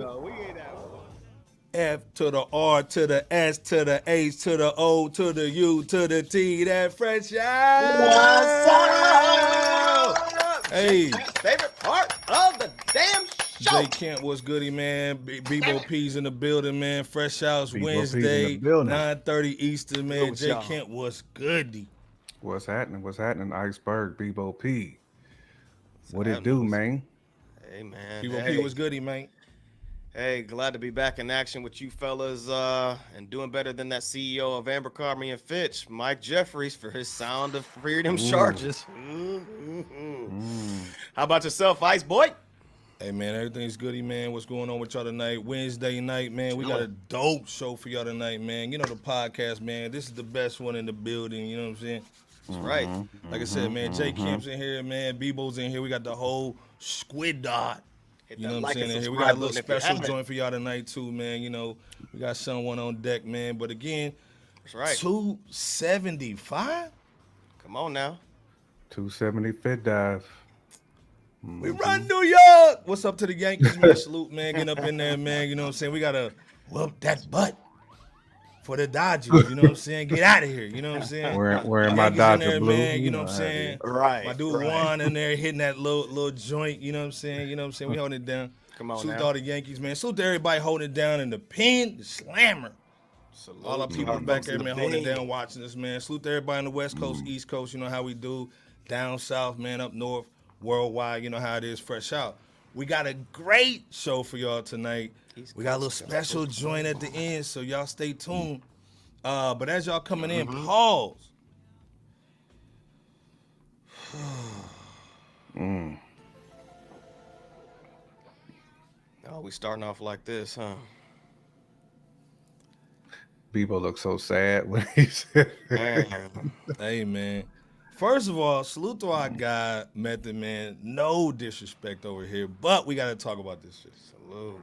No, we ain't that one. F to the R to the S to the H to the O to the U to the T. That fresh What's out. up? Hey, Favorite part of the damn show. Jay Kemp, what's goody, man? Bebo P's in the building, man. Fresh Out's Bebo P's in the Wednesday, building. 9:30 Eastern, man. with Jay y'all? Kemp, what's goody? What's happening? What's happening? Iceberg, Bebo P. What it happening? do, man? Hey man. Bebo hey. P, what's goody, man? Hey, glad to be back in action with you fellas, and doing better than that CEO of Abercrombie and Fitch, Mike Jeffries, for his Sound of Freedom charges. How about yourself, Ice Boy? Hey, man, everything's goody, man. What's going on with y'all tonight? Wednesday night, man. We got a dope show for y'all tonight, man. You know the podcast, man. This is the best one in the building, you know what I'm saying? That's right. Like I said, man, Jay Kemp's in here, man. Bebo's in here. We got the whole squid dot. Hit You that know what like I'm saying? and In here. We subscribe got a little button if you special haven't. joint for y'all tonight, too, man. You know, we got someone on deck, man. But again, That's right. 275? Come on now. 270 fit dive. We run New York. What's up to the Yankees, man? Salute, man. Get up in there, man. You know what I'm saying? We got to whoop that butt for the Dodgers. You know what I'm saying? Get out of here. You know what I'm saying? Wearing my Yankees in Dodger there, blue. man. You know what I'm saying? Right. My dude Juan in there hitting that little joint. You know what I'm saying? You know what I'm saying? We holding it down. Come on Salute now. all the Yankees, man. Salute to everybody holding it down in the pen, the slammer. Salute All our to people our back folks there, in the man, holding it pen. down, watching this, man. Salute to everybody on the West Coast, East Coast. You know how we do. Down south, man, up north, worldwide. You know how it is. Fresh out. We got a great show for y'all tonight. We got a little special joint at the end, so y'all stay tuned. But as y'all coming in, pause. Oh, we starting off like this, huh? Bebo looked so sad when he said Man. Hey, man. First of all, salute to our guy, Method Man. No disrespect over here, but we got to talk about this shit. Salute.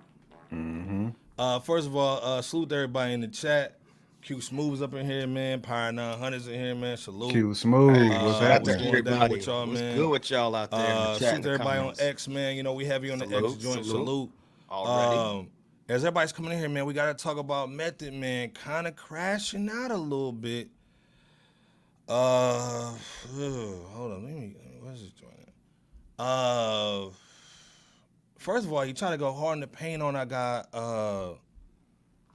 First of all, salute to everybody in the chat. Q Smooth's up in here, man. Power 900's in here, man. Salute. Q Smooth. What's what's happening? going down with y'all, What's man? good with y'all out there in the chat? Salute in to the everybody comments? on X, man. You know, we have you on the X joint. Salute. Already. As everybody's coming in here, man, we got to talk about Method Man kind of crashing out a little bit. Hold on. Where's this joint at? First of all, he tried to go hard in the paint on our guy,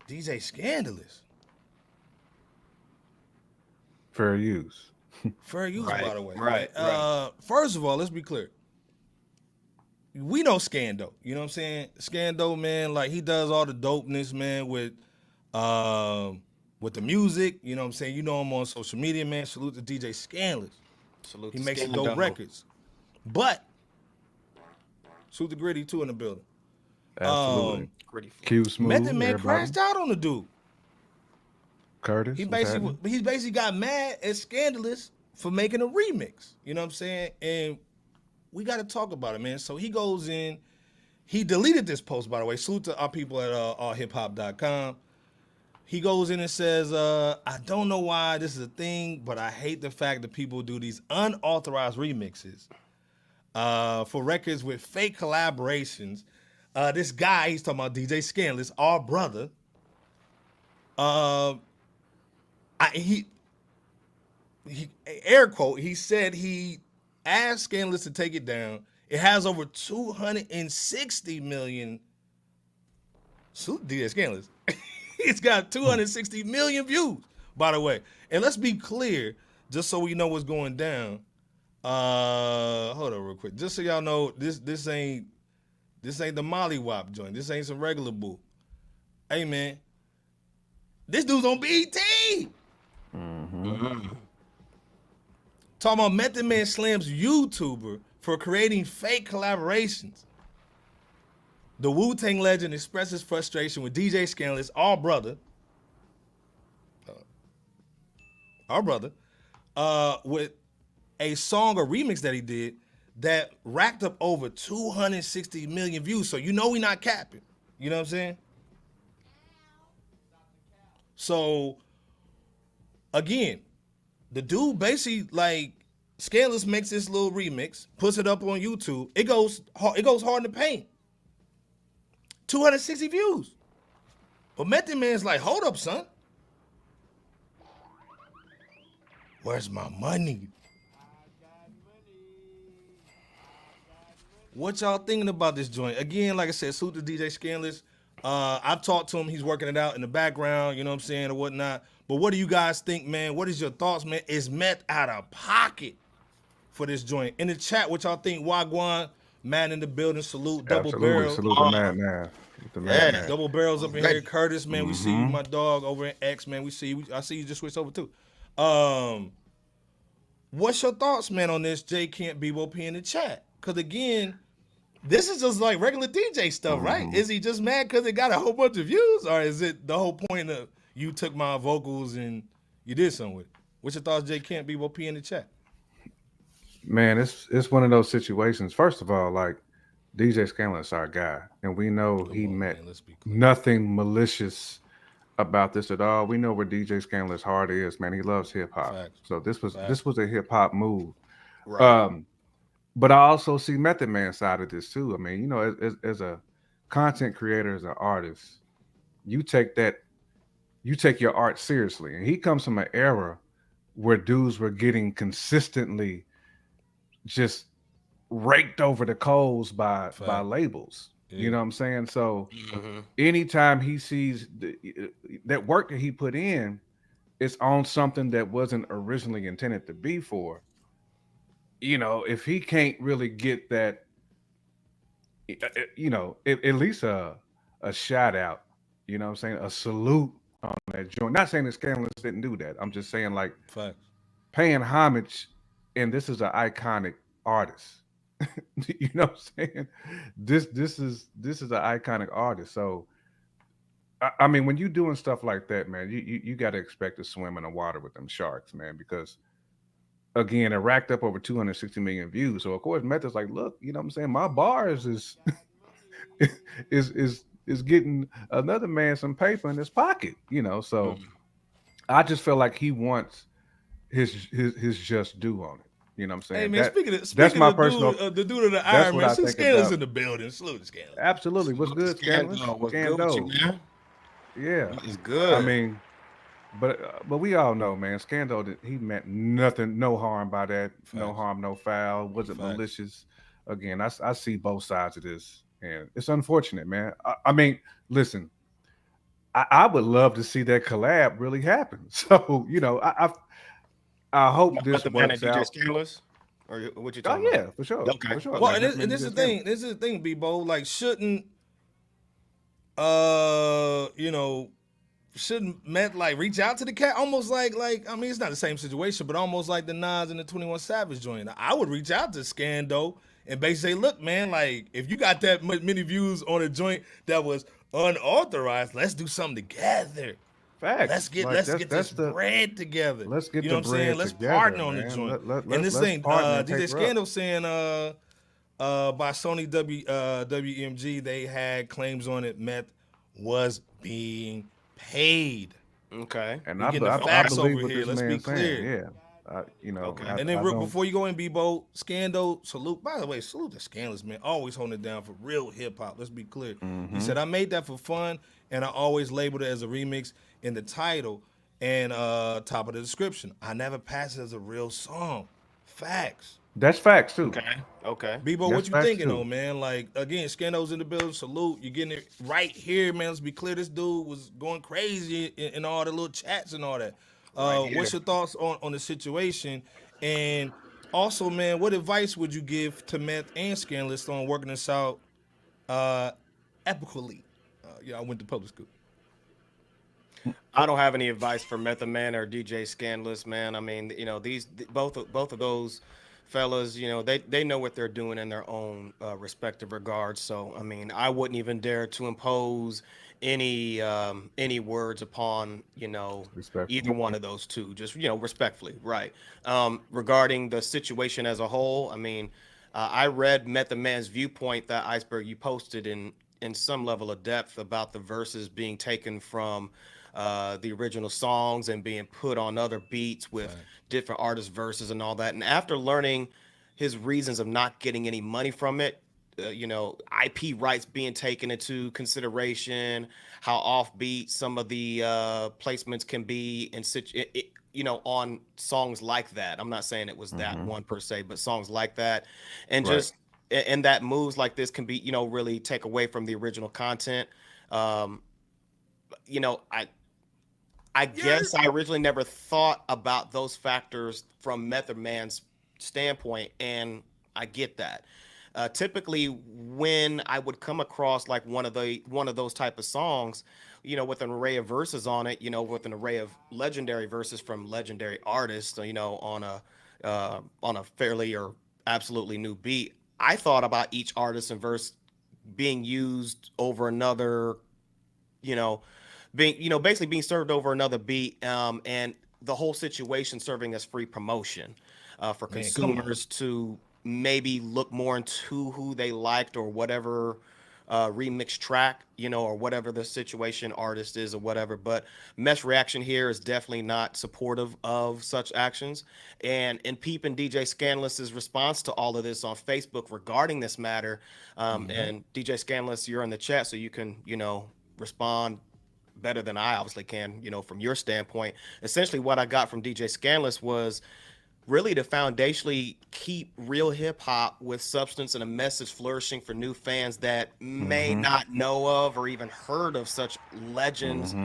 DJ Skandalous. Fair use. Fair use, Right, by the way. right. First of all, let's be clear. We know Skando. You know what I'm saying? Skando, man, like he does all the dopeness, man, with the music. You know what I'm saying? You know him on social media, man. Salute to DJ Skandalous. Salute He to makes Scandal. dope records. But salute to Gritty too in the building. Absolutely. Gritty food. Q Smooth. Method Man everybody. crashed out on the dude. Curtis. He what's basically happening? got mad at Skandalous for making a remix. You know what I'm saying? And we got to talk about it, man. So he goes in. He deleted this post, by the way. Salute to our people at allhiphop.com. He goes in and says, I don't know why this is a thing, but I hate the fact that people do these unauthorized remixes for records with fake collaborations. This guy, he's talking about DJ Skandalous, our brother. He air quote, he said he asked Scandalous to take it down. It has over 260 million. DJ Scandalous. It's got 260 million views, by the way. And let's be clear, just so we know what's going down. Hold on real quick. Just so y'all know, this ain't the Molly Wop joint. This ain't some regular boo. Hey man, this dude's on BET. Talking about Method Man slams YouTuber for creating fake collaborations. The Wu-Tang legend expresses frustration with DJ Scandalous, our brother, with a song or remix that he did that racked up over 260 million views. So you know we not capping. You know what I'm saying? So, again, the dude basically, like, Scandalous makes this little remix, puts it up on YouTube. It goes hard in the paint. 260 views. But Method Man's like, hold up, son. Where's my money? What y'all thinking about this joint? Again, like I said, salute to DJ Skandalous. I've talked to him. He's working it out in the background, you know what I'm saying, or whatnot. But what do you guys think, man? What is your thoughts, man? Is Meth out of pocket for this joint? In the chat, what y'all think? Wagwan, man in the building, salute, double Absolutely. barrel. Salute the madman. The madman. Double barrels up in here. Ready. Curtis, man, we see you, my dog, over in X, man. We see you. I see you just switched over too. What's your thoughts, man, on this J Can't Bebo P in the chat? Because again, this is just like regular DJ stuff, right? Is he just mad because it got a whole bunch of views, or is it the whole point of you took my vocals and you did something with it? What's your thoughts, J Can't Bebo P in the chat? Man, it's one of those situations. First of all, like DJ Skandalous, our guy, and we know he meant nothing malicious about this at all. We know where DJ Skandalous' heart is, man. He loves hip hop, so this was a hip hop move. Right. But I also see Method Man's side of this too. I mean, you know, as a content creator, as an artist, you take your art seriously, and he comes from an era where dudes were getting consistently just raked over the coals by labels. Yeah. You know what I'm saying? So anytime he sees that work that he put in, it's on something that wasn't originally intended to be for. You know, if he can't really get that, you know, at least a shout out, you know what I'm saying? A salute on that joint. Not saying that Skandalous didn't do that. I'm just saying, like, paying homage, and this is an iconic artist. You know what I'm saying? This is an iconic artist. So I mean, when you're doing stuff like that, man, you got to expect to swim in the water with them sharks, man, because again, it racked up over 260 million views. So of course, Method's like, look, you know what I'm saying? My bars is getting another man some paper in his pocket, you know. So I just feel like he wants his just due on it. You know what I'm saying? Hey man, speaking that's of my the personal. The dude of the Iron Man, Skandalous in the building. Salute to Skandalous. Absolutely. What's good, Skandalous? What's good with you, man? Yeah, it's good. I mean, but we all know, man. Skandalous, he meant nothing, no harm by that. No harm, no foul. Wasn't malicious. Again, I see both sides of this, and it's unfortunate, man. I mean, listen, I would love to see that collab really happen. So you know, I hope this works out. Skandalous? Or what you talking about? Yeah, for sure. Okay. For sure. Well, like, and this is the thing. This is the thing, Bebo. Like, shouldn't Met like reach out to the cat? Almost like I mean, it's not the same situation, but almost like the Nas and the 21 Savage joint. I would reach out to Skando and basically say, look, man, like if you got that many views on a joint that was unauthorized, let's do something together. Facts. Let's get this bread together. Let's get you know the what I'm saying? bread Let's together, partner on the man. joint. And this thing, DJ Skandalous saying by Sony WMG, they had claims on it. Meth was being paid. Okay. And I believe over here. Let's be clear. Yeah. You know. Okay. And then before you go in, Bebo, Skando, salute. By the way, salute to Skandalous, man. Always holding it down for real hip hop. Let's be clear. He said, I made that for fun, and I always labeled it as a remix in the title and top of the description. I never passed it as a real song. Facts. That's facts too. Okay. Bebo, what you thinking though, man? Like again, Skando's in the building. Salute. You're getting it right here, man. Let's be clear. This dude was going crazy in all the little chats and all that. What's your thoughts on the situation? And also, man, what advice would you give to Meth and Skandalous on working this out epically? I went to public school. I don't have any advice for Method Man or DJ Skandalous, man. I mean, you know, both of those fellas, you know, they know what they're doing in their own respective regards. So, I mean, I wouldn't even dare to impose any words upon, you know, either one of those two, just, you know, respectfully, right? Regarding the situation as a whole, I mean, I read Method Man's viewpoint, that iceberg you posted in some level of depth about the verses being taken from the original songs and being put on other beats with different artist verses and all that. And after learning his reasons of not getting any money from it, IP rights being taken into consideration, how offbeat some of the placements can be in on songs like that. I'm not saying it was that one per se, but songs like that, and Right. just and that moves like this can be really take away from the original content. Um, you know, I guess I originally never thought about those factors from Method Man's standpoint, and I get that. Typically, when I would come across like one of those type of songs, with an array of verses on it, with an array of legendary verses from legendary artists, on a fairly or absolutely new beat, I thought about each artist and verse being used over another, you know, basically being served over another beat, and the whole situation serving as free promotion for Man, come on. consumers to maybe look more into who they liked or whatever remix track, or whatever the situation artist is or whatever. But Mesh reaction here is definitely not supportive of such actions. And in Peep and DJ Scandalous's response to all of this on Facebook regarding this matter, and DJ Scandalous, you're in the chat, so you can, respond better than I obviously can, from your standpoint. Essentially, what I got from DJ Scandalous was really to foundationally keep real hip hop with substance and a message flourishing for new fans that may not know of or even heard of such legends,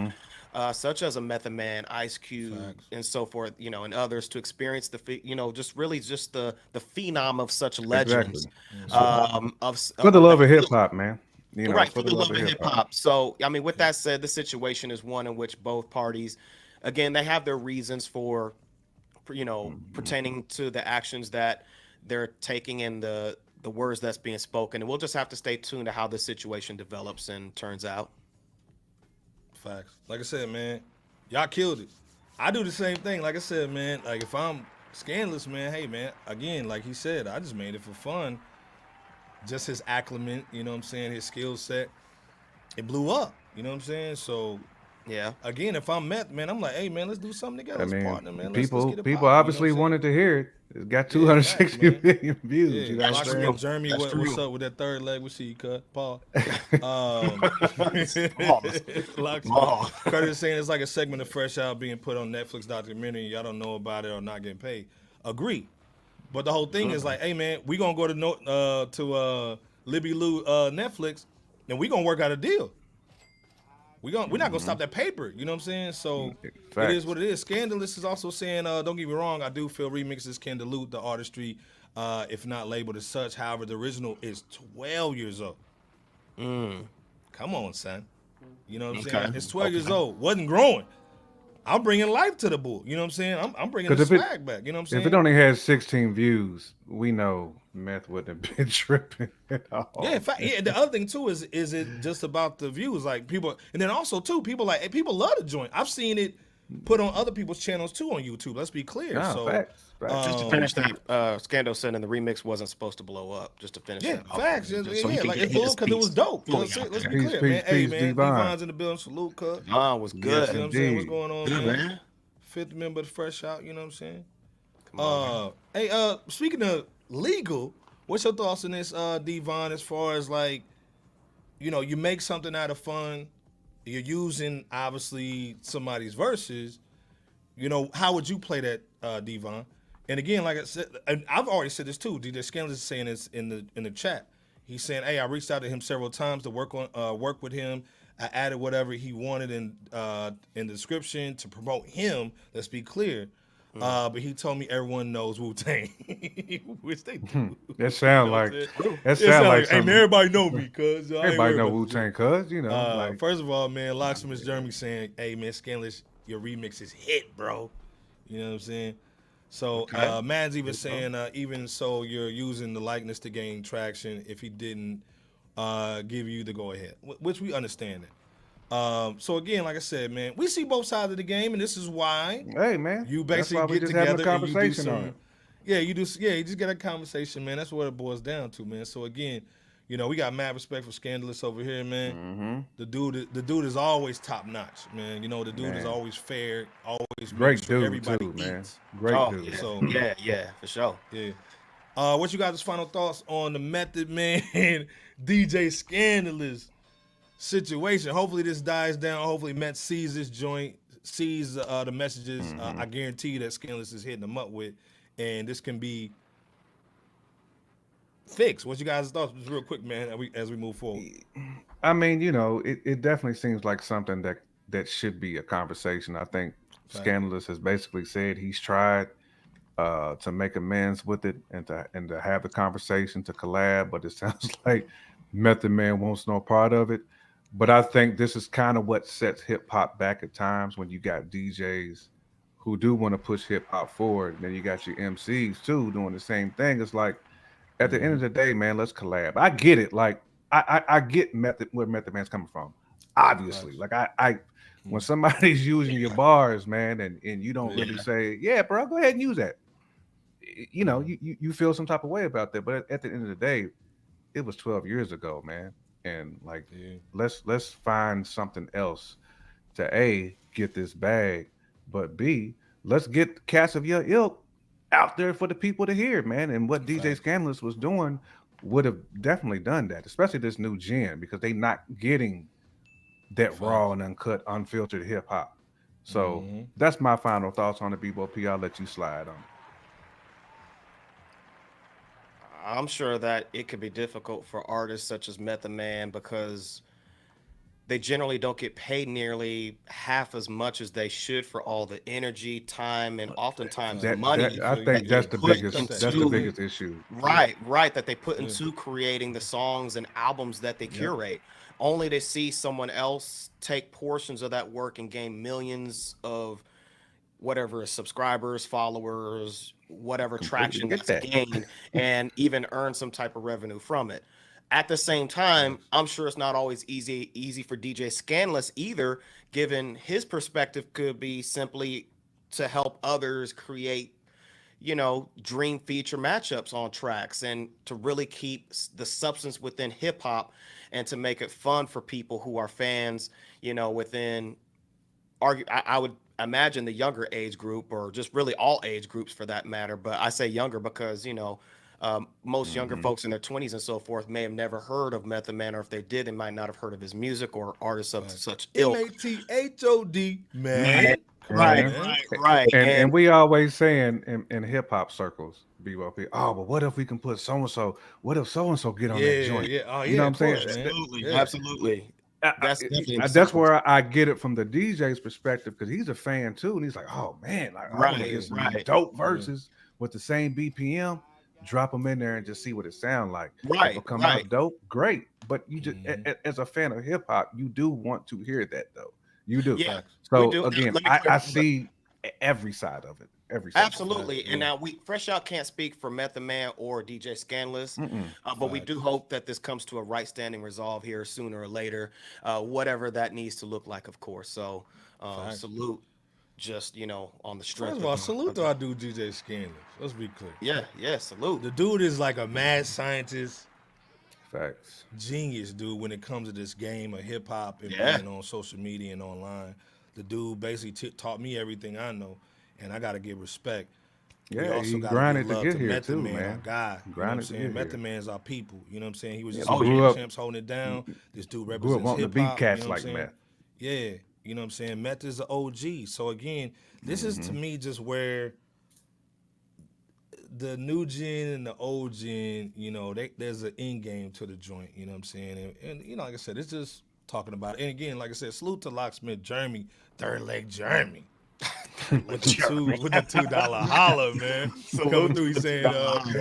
such as a Method Man, Ice Cube, Facts. and so forth, and others to experience just really just the phenom of such legends, For the love of hip hop, man. Right, for the love of hip hop. So, I mean, with that said, the situation is one in which both parties, again, they have their reasons for, pertaining to the actions that they're taking and the words that's being spoken. And we'll just have to stay tuned to how the situation develops and turns out. Facts. Like I said, man, y'all killed it. I do the same thing. Like I said, man, like if I'm Scandalous, man, hey, man, again, like he said, I just made it for fun. Just his acclimate, his skill set, it blew up, you know what I'm saying? So, yeah. Again, if I'm Meth, man, I'm like, hey, man, let's do something together. Let's partner, man. Let's People get it people poppin', obviously wanted to hear it. It got 260 million views. Yeah, You know what I'm saying? Jeremy, what's up with that third leg? What's he cut? Paul. Curtis saying it's like a segment of Fresh Out being put on Netflix documentary. Y'all don't know about it or not getting paid. Agree. But the whole thing is like, hey, man, we going to go to Libby Lou Netflix, and we going to work out a deal. We're not going to stop that paper. You know what I'm saying? So It is what it is. Skandalous is also saying, don't get me wrong, I do feel remixes can dilute the artistry if not labeled as such. However, the original is 12 years old. Come on, son. You know what I'm saying? It's 12 years old. Wasn't growing. I'm bringing life to the bull. You know what I'm saying? I'm bringing the swag back. You know what I'm saying? If it only has 16 views, we know Meth wouldn't have been tripping at all. Yeah, in fact, the other thing too is it just about the views? Like people, and then also too, people love the joint. I've seen it put on other people's channels too on YouTube. Let's be clear. Facts. Just to finish that, Scandal said, and the remix wasn't supposed to blow up. Just to finish that. Facts. So like it blew up because it was dope. Let's be clear, man. Hey, man, Devon's in the building. Salute, cuz. Devon was good. You know what I'm saying? What's going on, man? Fifth member of the Fresh Out. You know what I'm saying? Come on. Hey, speaking of legal, what's your thoughts on this, Devon? As far as like, you make something out of fun, you're using obviously somebody's verses. How would you play that, Devon? And again, like I said, and I've already said this too. DJ Scandalous is saying this in the chat. He's saying, "Hey, I reached out to him several times to work with him. I added whatever he wanted in the description to promote him. Let's be clear. But he told me everyone knows Wu-Tang, which they do. That sound like hey man, everybody know me, cuz everybody know Wu-Tang, cuz like, first of all, man, Locksmith Jeremy saying, hey man, Scandalous, your remix is hit, bro. You know what I'm saying? So Man's even saying, even so, you're using the likeness to gain traction. If he didn't give you the go ahead, which we understand it. So again, like I said, man, we see both sides of the game, and this is why. Hey, man, you basically get together and you do some. You just get a conversation, man. That's what it boils down to, man. So again, we got mad respect for Skandalous over here, man. The dude is always top notch, man. The dude is always fair, always great sure dude everybody too, eats. man. Great dude. Yeah. So yeah, for sure. Yeah. What you guys' final thoughts on the Method Man DJ Scandalous situation? Hopefully this dies down. Hopefully Met sees this joint, sees the messages. I guarantee you that Scandalous is hitting them up with, and this can be fixed. What you guys' thoughts? Just real quick, man, as we move forward. I mean, it definitely seems like something that should be a conversation. I think Scandalous has basically said he's tried to make amends with it and to have the conversation to collab, but it sounds like Method Man wants no part of it. But I think this is kind of what sets hip hop back at times when you got DJs who do want to push hip hop forward, and then you got your MCs too doing the same thing. It's like at the end of the day, man, let's collab. I get it. Like I get where Method Man's coming from. Obviously, like I when somebody's using your bars, man, and you don't really say, yeah, bro, go ahead and use that. You feel some type of way about that. But at the end of the day, it was 12 years ago, man. And like, let's find something else to A, get this bag, but B, let's get the cast of your ilk out there for the people to hear, man. And what DJ Scandalous was doing would have definitely done that, especially this new gen, because they not getting that raw and uncut, unfiltered hip hop. So that's my final thoughts on the B-Bo-P. I'll let you slide on it. I'm sure that it could be difficult for artists such as Method Man because they generally don't get paid nearly half as much as they should for all the energy, time, and oftentimes money. I think that's the biggest issue. Right, that they put into creating the songs and albums that they curate, only to see someone else take portions of that work and gain millions of whatever subscribers, followers, whatever traction that's gained, and even earn some type of revenue from it. At the same time, I'm sure it's not always easy for DJ Scandalous either, given his perspective could be simply to help others create, dream feature matchups on tracks and to really keep the substance within hip hop and to make it fun for people who are fans, within I would imagine the younger age group or just really all age groups for that matter. But I say younger because, most younger folks in their 20s and so forth may have never heard of Method Man, or if they did, they might not have heard of his music or artists of such ilk. MATHOD, man. Right. And we always saying in hip hop circles, BOP, oh, but what if we can put so and so? What if so and so get on that joint? You know what I'm saying? Absolutely. That's where I get it from the DJ's perspective, because he's a fan too, and he's like, "Oh man, I want to get some dope verses with the same BPM. Drop them in there and just see what it sounds like. If it come out dope, great. But you just, as a fan of hip hop, you do want to hear that though. You do. Yeah. So again, I see every side of it. Absolutely. And now FRSHOUT can't speak for Method Man or DJ Scandalous, but we do hope that this comes to a right standing resolve here sooner or later, whatever that needs to look like, of course. So salute just, on the strength. First of all, salute to our dude DJ Scandalous. Let's be clear. Yeah, salute. The dude is like a mad scientist. Facts. Genius, dude, when it comes to this game of hip hop and being on social media and online. The dude basically taught me everything I know. And I gotta give respect. Yeah, he grinded to get here too, man. Our guy, grinded to get Method Man's our people. You know what I'm saying? He was just champs holding it down. This dude represents grew up wanting to be cats like Meth. Yeah, you know what I'm saying? Meth is an OG. So again, this is to me just where the new gen and the old gen, there's an end game to the joint. You know what I'm saying? And like I said, it's just talking about it. And again, like I said, salute to Locksmith Jeremy, Third Leg Jeremy. with the $2 holler, man. Coming through, he's saying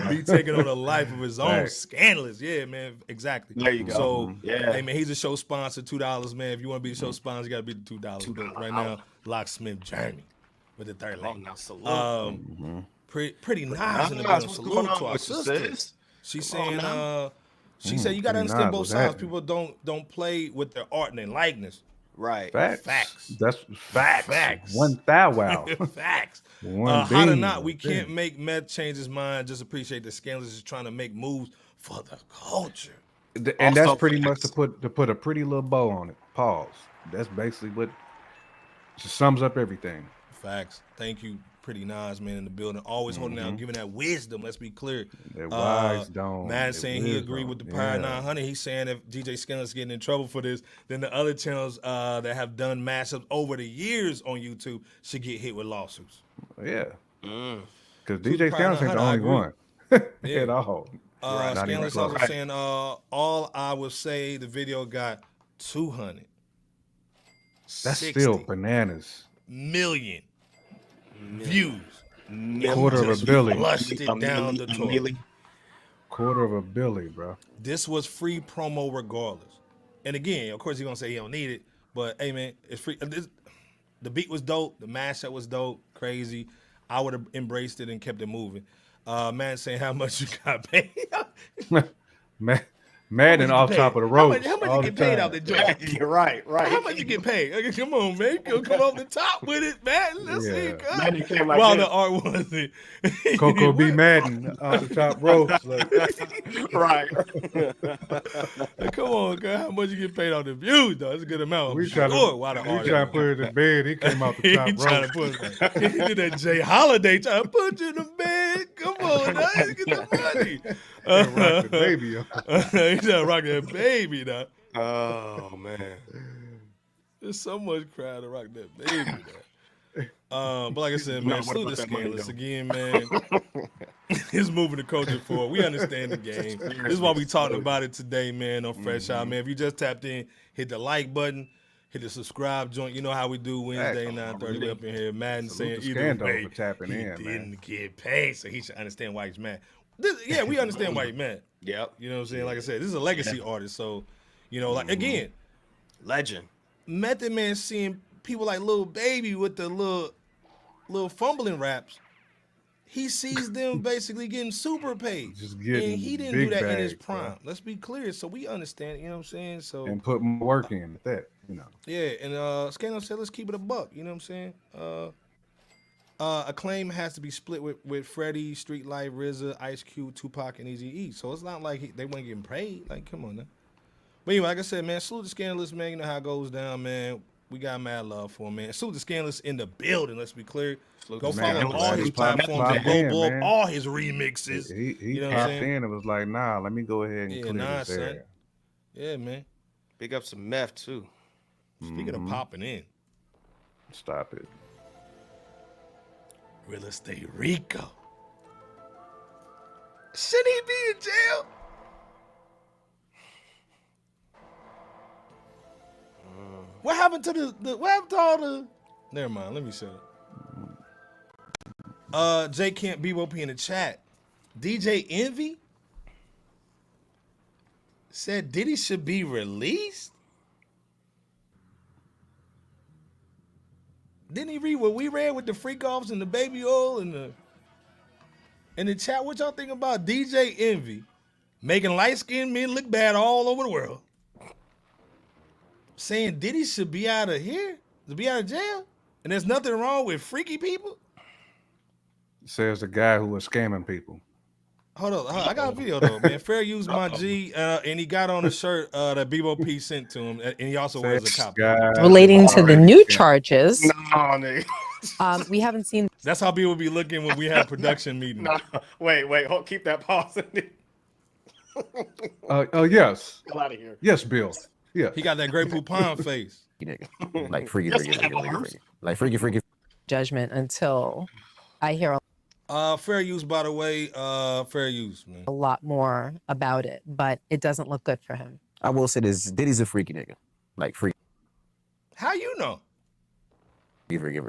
he taking on a life of his own. Scandalous, yeah, man. Exactly. There you go. So, hey, man, he's a show sponsor, $2, man. If you want to be a show sponsor, you got to be the $2. But right now, Locksmith Jeremy with the Third Leg. Now salute. Pretty nice in the middle. Salute to our sisters. She's saying, she said you got to understand both sides. People don't play with their art and their likeness. Right. Facts. That's facts. One thou wow. Facts. Hot or not, we can't make Meth change his mind. Just appreciate the Scandalous is trying to make moves for the culture. And also, that's pretty much to put a pretty little bow on it. Pause. That's basically what just sums up everything. Facts. Thank you. Pretty Nas, man, in the building, always holding out, giving that wisdom. Let's be clear. That wise dome. Man saying he agreed with the Power 900. He's saying if DJ Skandalous getting in trouble for this, then the other channels that have done mashups over the years on YouTube should get hit with lawsuits. Yeah. Because DJ Skandalous ain't the only one. At all. Skandalous also saying, all I will say, the video got 200. That's still bananas. Million views. Quarter of a billion. Flushed it down the toilet. Quarter of a billion, bro. This was free promo regardless. And again, of course, he's going to say he don't need it. But, hey, man, it's free. The beat was dope. The mashup was dope. Crazy. I would have embraced it and kept it moving. Man saying how much you got paid. Madden off top of the road. How much you get paid out the joint? You're right. How much you get paid? Okay, come on, man. Come off the top with it, man. Let's see. Madden came like While this. the art wasn't. Coco B. Madden off the top rope. Right. Come on, girl. How much you get paid on the views, though? It's a good amount. We trying to put it in bed. He came out the top rope. Trying to put, he did that Jay Holiday trying to put you in the bed. Come on, now. Let's get the money. Rock the baby. He's trying to rock that baby now. Oh, man. There's so much crowd to rock that baby now. But like I said, man, salute to Skandalous again, man. He's moving the culture forward. We understand the game. This is why we talking about it today, man, on Fresh Out, man. If you just tapped in, hit the like button, hit the subscribe joint. You know how we do Wednesday, 9:30. We up in here. Madden saying either way, for tapping he in, didn't get paid, so he should understand why he's mad. Yeah, we understand why he's mad. Yep. You know what I'm saying? Like I said, this is a legacy artist, so, you know, like, again, legend. Method Man seeing people like Lil Baby with the little fumbling raps, he sees them basically getting super paid. And he didn't do that in his prime. Bro. Let's be clear. So we understand, you know what I'm saying? So and put more work in at that, you know. Yeah, and Skandalous said let's keep it a buck, you know what I'm saying? Acclaim has to be split with Freddie, Street Life, RZA, Ice Cube, Tupac, and Eazy-E. So it's not like they weren't getting paid. Like, come on now. But anyway, like I said, man, salute to Skandalous, man. You know how it goes down, man. We got mad love for him, man. Salute to Skandalous in the building. Let's be clear. Go follow all his platforms and go blow up all his remixes. He you know popped in and was like, nah, let me go ahead and clear this area. Yeah, man. Big up some meth, too. Speaking of popping in. Stop it. Real Estate Rico. Should he be in jail? What happened to what happened to all the? Never mind. Let me shut up. J Camp BOP in the chat. DJ Envy said Diddy should be released. Didn't he read what we read with the freak offs and the baby oil and the chat? What y'all think about DJ Envy making light skinned men look bad all over the world? Saying Diddy should be out of here, to be out of jail, and there's nothing wrong with freaky people. Says the guy who was scamming people. Hold on, I got a video though, man. Fair use my G, and he got on a shirt that BOP sent to him, and he also wears a copy. Relating to the new charges, No, we haven't seen. That's how people be looking when we have production meetings. No, wait, hold, keep that pause. Yes. Get out of here. Yes, Bill. Yeah. He got that Grey Poupon face. Like freaky. Like freaky. Judgment until I hear Fair use, by the way. Fair use, man. a lot more about it, but it doesn't look good for him. I will say this: Diddy's a freaky nigga. Like freaky. How you know? Freaky.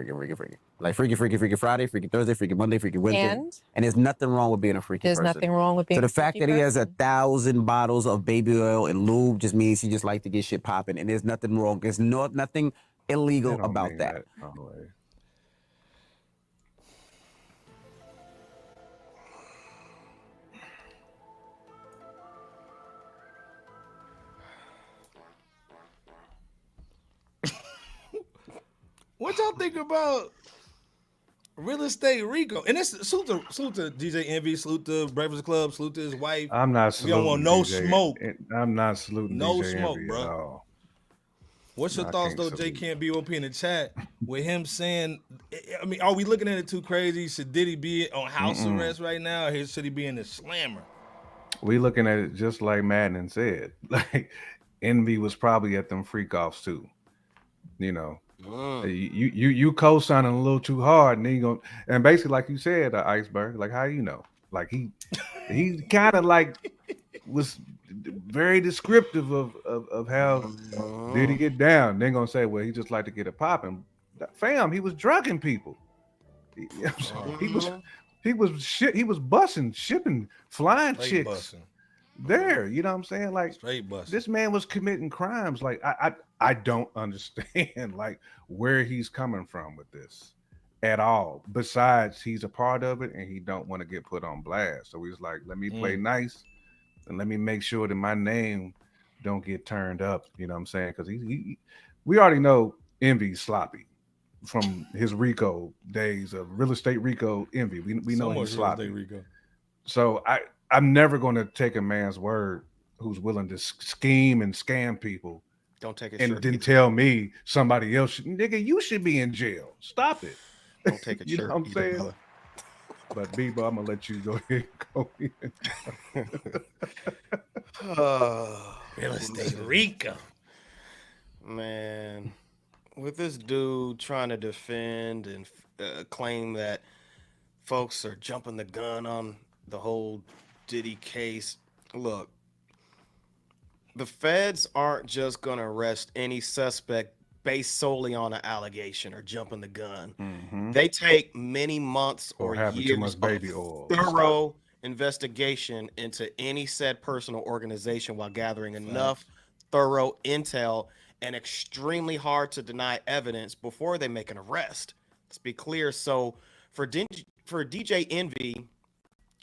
Like freaky Friday, freaky Thursday, freaky Monday, freaky Wednesday. And there's nothing wrong with being a freaky There's person. nothing wrong with being. So the fact that he has 1,000 bottles of baby oil and lube just means he just like to get shit popping, and there's nothing wrong. There's nothing illegal about that. No way. What y'all think about Real Estate Rico? And this salute to DJ Envy, salute to Breakfast Club, salute to his wife. I'm not saluting. We don't want no DJ. smoke. I'm not saluting No DJ smoke, Envy bro. at all. What's your No, I thoughts can't though, salute. J Camp BOP in the chat? with him saying, I mean, are we looking at it too crazy? Should Diddy be on house arrest right now, or should he be in the slammer? We looking at it just like Madden said. Like Envy was probably at them freak offs too. You know, you co-signing a little too hard, and then you and basically like you said, Iceberg. Like how you know? Like he kind of like was very descriptive of how did he get down. They're gonna say, well, he just like to get it popping. Fam, he was drugging people. You know what I'm saying? He was busting, shipping, flying Straight chicks busting. there. You know what I'm saying? Like Straight busting. this man was committing crimes. Like I don't understand like where he's coming from with this at all. Besides, he's a part of it and he don't want to get put on blast. So he's like, let me play nice and let me make sure that my name don't get turned up. You know what I'm saying? Because we already know Envy's sloppy from his Rico days of real estate Rico Envy. We know he's sloppy. Rico. So I'm never going to take a man's word who's willing to scheme and scam people. Don't take it and then tell me somebody else nigga, you should be in jail. Stop it. Don't take it. You know what I'm saying? Brother. But Bebo, I'm gonna let you go ahead and go in. Real estate Rico. Man, with this dude trying to defend and claim that folks are jumping the gun on the whole Diddy case. Look, the feds aren't just going to arrest any suspect based solely on an allegation or jumping the gun. They take many months or years too much baby oil. Thorough investigation into any said person or organization while gathering enough thorough intel and extremely hard to deny evidence before they make an arrest. Let's be clear. So for DJ Envy,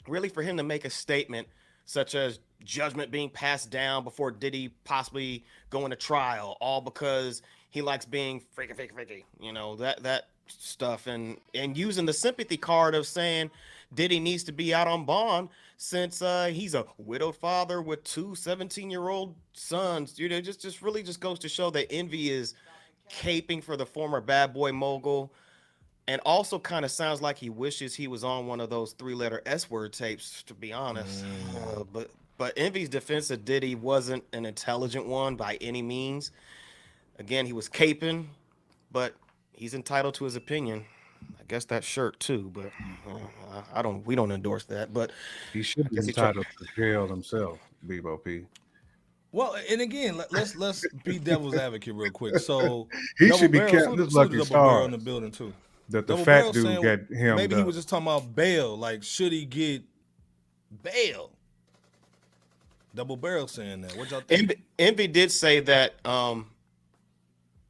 really for him to make a statement such as judgment being passed down before Diddy possibly going to trial, all because he likes being freaky, you know, that stuff, and using the sympathy card of saying Diddy needs to be out on bond since he's a widowed father with two 17-year-old sons. Dude, it just really goes to show that Envy is caping for the former bad boy mogul, and also kind of sounds like he wishes he was on one of those 3-letter S-word tapes, to be honest. But Envy's defense of Diddy wasn't an intelligent one by any means. Again, he was caping, but he's entitled to his opinion. I guess that shirt too, but we don't endorse that. But he should be entitled to jail himself, Bebo P. Well, and again, let's be devil's advocate real quick. So he should be kept his lucky star in the building too. That the fat dude got him. Maybe he was just talking about bail. Like, should he get bail? Double Barrel saying that. What y'all think? Envy did say that,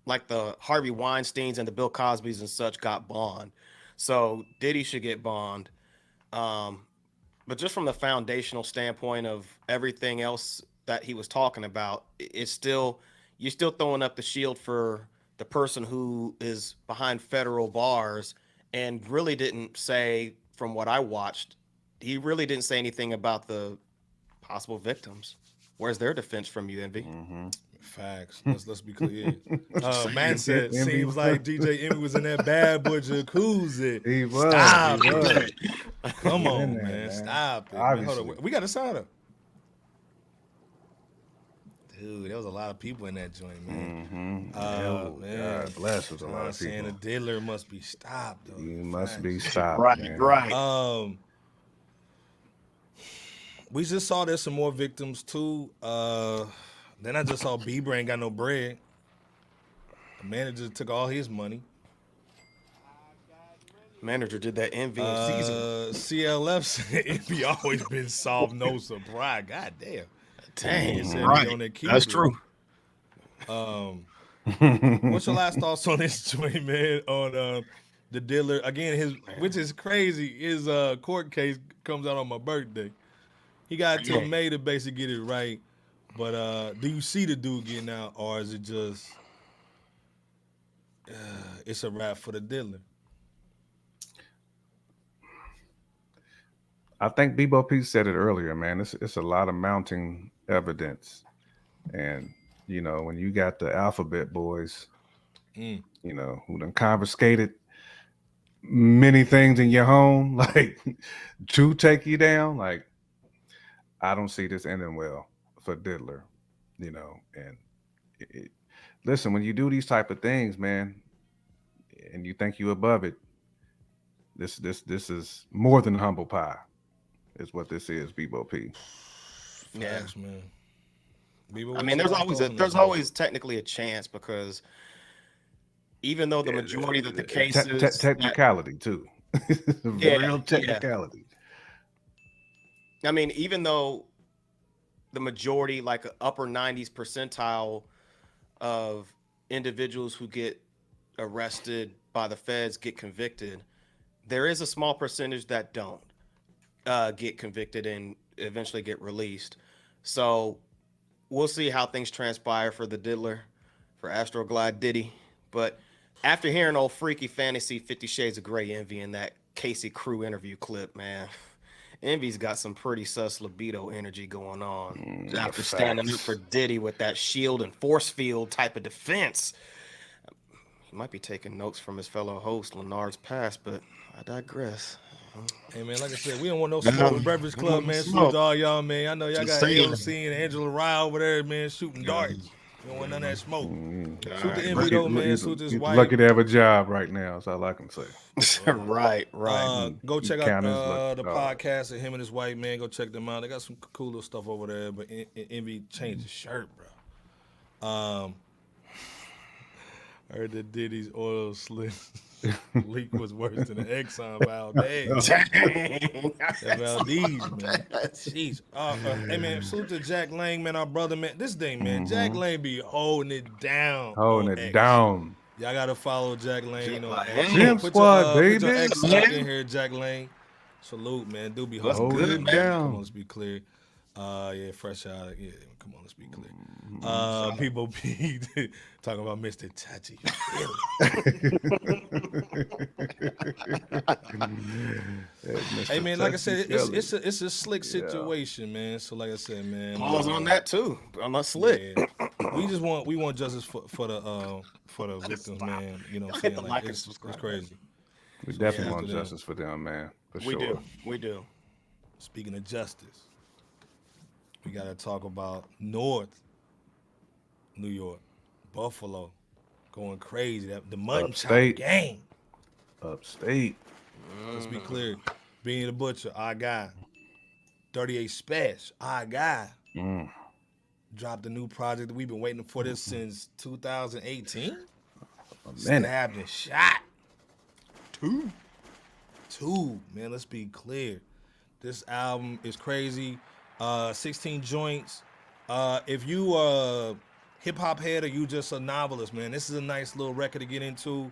like the Harvey Weinsteins and the Bill Cosbys and such got bond, so Diddy should get bond. But just from the foundational standpoint of everything else that he was talking about, you're still throwing up the shield for the person who is behind federal bars, and really didn't say, from what I watched, he really didn't say anything about the possible victims. Where's their defense from you, Envy? Facts. Let's be clear. Man said, seems like DJ Envy was in that bad boy jacuzzi. He was. Stop he was. it. Come on, man. Stop it. Man. Hold on. We got a sign up. Dude, there was a lot of people in that joint, man. Man. God bless, was a lot of people. Saying the diddler must be stopped, though. He must be stopped. Right. We just saw there's some more victims too. Then I just saw Bieber ain't got no bread. The manager took all his money. Manager did that Envy season. CLF said Envy always been soft, no surprise. God damn. Dang, right. That's true. What's your last thoughts on this joint, man? On the dealer again? Which is crazy. His court case comes out on my birthday. He got till May to basically get it right. But do you see the dude getting out, or is it just it's a wrap for the dealer? I think Bebo P said it earlier, man. It's a lot of mounting evidence, and you know when you got the alphabet boys Mm. You know, who done confiscated many things in your home, like to take you down. Like, I don't see this ending well for Diddler, you know. And listen, when you do these type of things, man, and you think you above it, this is more than humble pie. Is what this is, Bebo P. Facts, man. Bebo, I what mean, you there's got always thoughts on there's this, man? always technically a chance because even though the majority of the cases technicality too, real technicality. I mean, even though the majority, like upper 90s percentile of individuals who get arrested by the feds get convicted, there is a small percentage that don't get convicted and eventually get released. So we'll see how things transpire for the Diddler, for Astroglide Diddy. But after hearing old Freaky Fantasy 50 Shades of Grey Envy in that Casey Crew interview clip, man, Envy's got some pretty sus libido energy going on. After standing up for Diddy with that shield and force field type of defense. He might be taking notes from his fellow host, Lenard's past, but I digress. Hey, man, like I said, we don't want no smoke in Breakfast Club, man. Salute to all y'all, man. I know y'all got AOC and Angela Rye over there, man, shooting darts. We don't want none of that smoke. Salute to Envy, though, man. Salute to his wife. Lucky to have a job right now. That's all I can say. Right. Go check out the podcast of him and his wife, man. Go check them out. They got some cool little stuff over there. But Envy changed his shirt, bro. I heard that Diddy's oil slick leak was worse than the Exxon Valdez. That Valdez, man. Jeez. Hey, man, salute to Jack Lang, man, our brother, man. This thing, man, Jack Lang be holding it down. Holding it down. Y'all got to follow Jack Lang on X. Gym Squad, baby. Put your X in here, Jack Lang. Salute, man. Do be holding it down. Come on, let's be clear. Yeah, fresh out. Yeah, come on, let's be clear. People be talking about Mr. Tachi. Hey, man, like I said, it's a slick situation, man. So, like I said, man, Pause on that too. I'm not slick. Yeah. we want justice for the victims, man. You know what I'm saying? Like, it's crazy. We definitely want justice for them, man. For sure. We do. Speaking of justice, we got to talk about North New York, Buffalo, going crazy. The mutton chop gang. Upstate. Let's be clear. Being the Butcher, our guy. 38 Spesh, our guy. Dropped a new project. We've been waiting for this since 2018. Stabbed and shot. Two. Man, let's be clear. This album is crazy. 16 joints. If you a hip-hop head or you just a novelist, man, this is a nice little record to get into.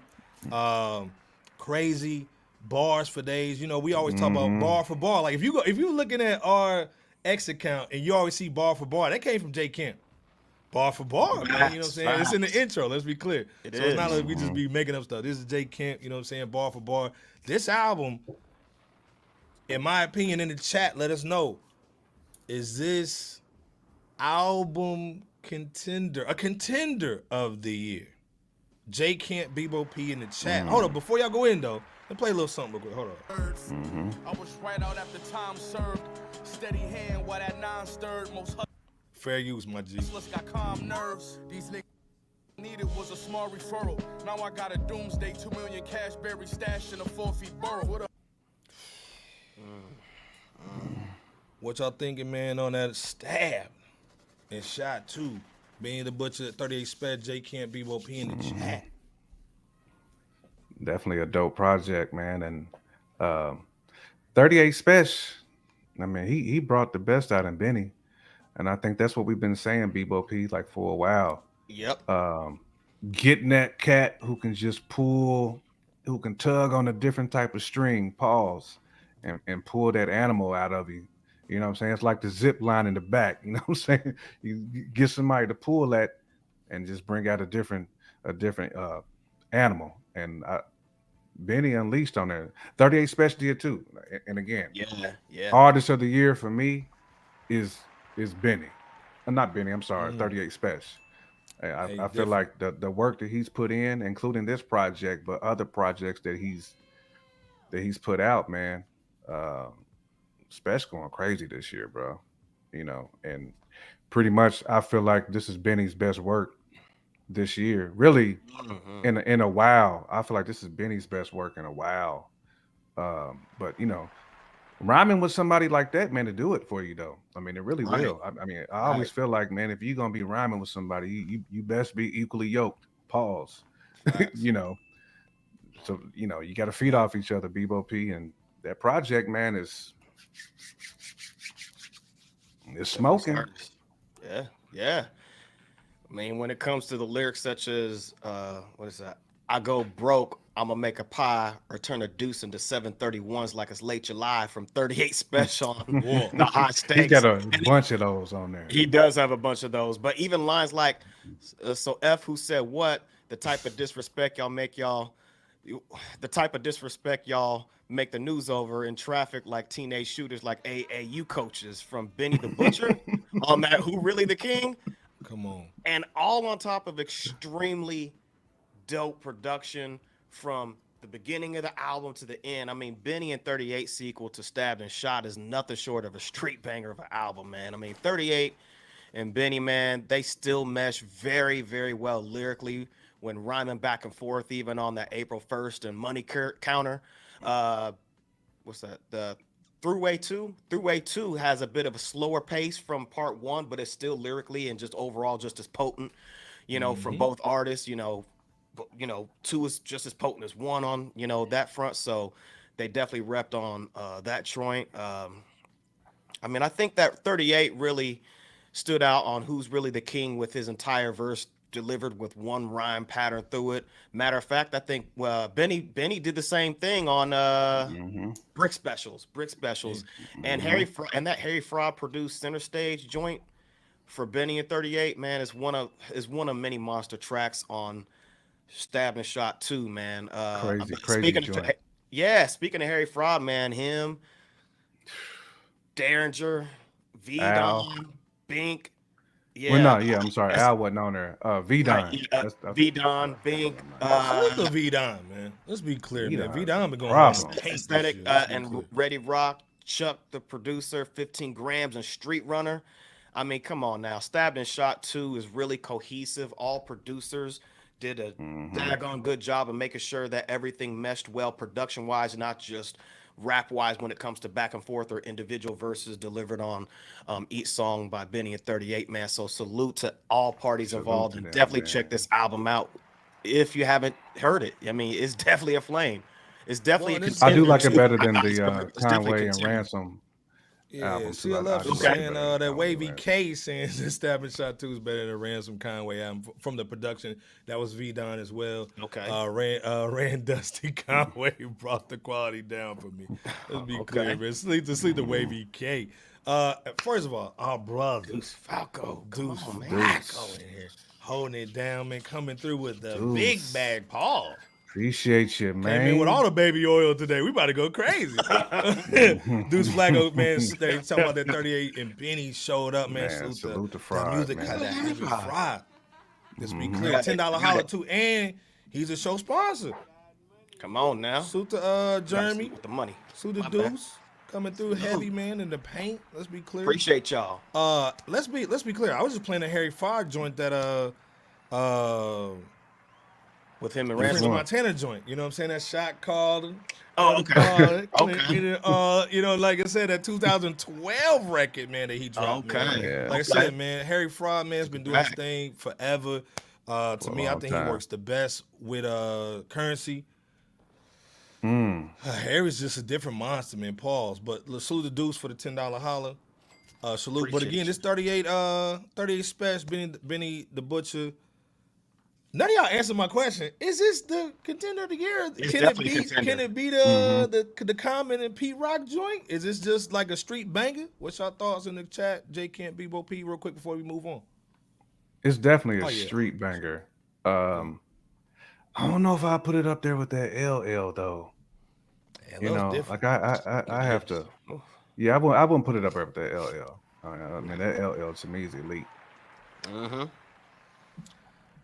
Crazy bars for days. You know, we always talk about bar for bar. Like if you're looking at our X account and you always see bar for bar, that came from J Camp. Bar for bar, man. You know what I'm saying? It's in the intro. Let's be clear. It's not like we just be making up stuff. This is J Camp. You know what I'm saying? Bar for bar. This album, in my opinion, in the chat, let us know. Is this album a contender of the year? J Camp, Bebo P in the chat. Hold up, before y'all go in though, let's play a little something real quick. Hold on. I was right out after time served. Steady hand while that nine stirred. Most fair use, my G. got calm nerves. These niggas needed was a small referral. Now I got a doomsday 2 million cash buried stashed in a 4 feet burrow. What up? What y'all thinking, man, on that stab and shot too? Being the Butcher, 38 Spesh, J Camp, Bebo P in the chat. Definitely a dope project, man. And 38 Spesh, I mean, he brought the best out in Benny. And I think that's what we've been saying, Bebo P, like for a while. Yep. Getting that cat who can just pull, who can tug on a different type of string, pause, and pull that animal out of you. You know what I'm saying? It's like the zip line in the back. You know what I'm saying? You get somebody to pull that and just bring out a different animal. And Benny unleashed on there. 38 Spesh did too. And again, artist of the year for me is Benny. Not Benny, I'm sorry, 38 Spesh. He's I feel different. like the work that he's put in, including this project, but other projects that he's put out, man. Spesh going crazy this year, bro. You know, and pretty much I feel like this is Benny's best work this year. Really, in a while. I feel like this is Benny's best work in a while. But you know, rhyming with somebody like that, man, to do it for you though. I mean, it really Right. will. I mean, I Right. always feel like, man, if you're gonna be rhyming with somebody, you best be equally yoked. Pause. Facts. You know, so you know, you got to feed off each other, Bebo P, and that project, man, is smoking. Yeah, yeah. I mean, when it comes to the lyrics such as what is that? I go broke, I'ma make a pie, or turn a deuce into 731s like it's late July from 38 Special on Whoa. the hot He's got stakes. a And bunch of those on there. he does have a bunch of those, but even lines like so F who said what, the type of disrespect y'all make the type of disrespect y'all make the news over in traffic like teenage shooters like AAU coaches from Benny the Butcher on that Who Really the King, Come on. and all on top of extremely dope production from the beginning of the album to the end. I mean, Benny and 38 sequel to Stabbed and Shot is nothing short of a street banger of an album, man. I mean, 38 and Benny, man, they still mesh very, very well lyrically when rhyming back and forth, even on that April 1st and Money Counter. What's that? The Throughway 2? Throughway 2 has a bit of a slower pace from part 1, but it's still lyrically and just overall just as potent, you know, from both artists, you know, 2 is just as potent as 1 on, you know, that front. So they definitely repped on that joint. I mean, I think that 38 really stood out on Who's Really the King with his entire verse delivered with one rhyme pattern through it. Matter of fact, I think Benny did the same thing on Brick Specials, and that Harry Fraud produced Center Stage joint for Benny and 38, man, is one of many monster tracks on Stabbed and Shot 2, man. Crazy speaking joint. speaking of Harry Fraud, man, him, Derringer, V Al. Don, Bink. Yeah. Well, no, yeah, I'm sorry. Al wasn't on there. V Don. V Don, Bink, Salute to V Don, man. Let's be clear, man. V-Don. V Don been going Problem. hard. Aesthetic, and Ready Rock, Chuck the producer, 15 grams, and Street Runner. I mean, come on now. Stabbed and Shot 2 is really cohesive. All producers did a daggone good job of making sure that everything meshed well production wise, not just rap wise when it comes to back and forth or individual verses delivered on each song by Benny and 38, man. So salute to all parties involved, and definitely check this album out if you haven't heard it. I mean, it's definitely a flame. It's definitely I do like it better than It's the definitely Conway and contender. Ransom Yeah, album. see, too. I love do you like it saying better than that Conway Wavy and K saying that Stab and Shot 2 is better than Ransom Conway album from the production. That was V Don as well. Okay. Rand Dusty Conway brought the quality down for me. Let's be clear, man. Sleep to Wavy K. First of all, our brother Deuce Falco. Deuce Come on, man. Falco in here holding it down, man. Coming through with the big bag, Paul. Appreciate you, man. Came in with all the baby oil today. We about to go crazy. Deuce Flacco, man, they talking about that 38 and Benny showed up, man. Salute to the Fraud, music man. had that heavy Fraud. Let's be clear. $10 holler too, and he's a show sponsor. Come on now. Salute to Jeremy. With the money. Salute to Deuce. Coming through heavy, man, in the paint. Let's be clear. Appreciate y'all. Let's be clear. I was just playing a Harry Fraud joint that With him and Prince Ransom. Montana joint. You know what I'm saying? That shot called. Oh, okay. Okay. You know, like I said, that 2012 record, man, that he dropped. Okay. Man. Yeah. Like I said, man, Harry Fraud, man's been doing his thing forever. To me, I long think time. he works the best with Currency. Harry's just a different monster, man. Pause. But salute the Deuce for the $10 holler. Salute. But again, this 38 Spesh, Benny the Butcher. None of y'all answered my question. Is this the contender of the year? It's Can definitely it be? contender. Can it be the Common and Pete Rock joint? Is this just like a street banger? What's your thoughts in the chat? J Camp Bebo P, real quick before we move on. It's definitely a Oh, yeah. street banger. I don't know if I put it up there with that LL though. You know, different. like I have to. Yeah, I wouldn't put it up there with that LL. I mean, that LL to me is elite.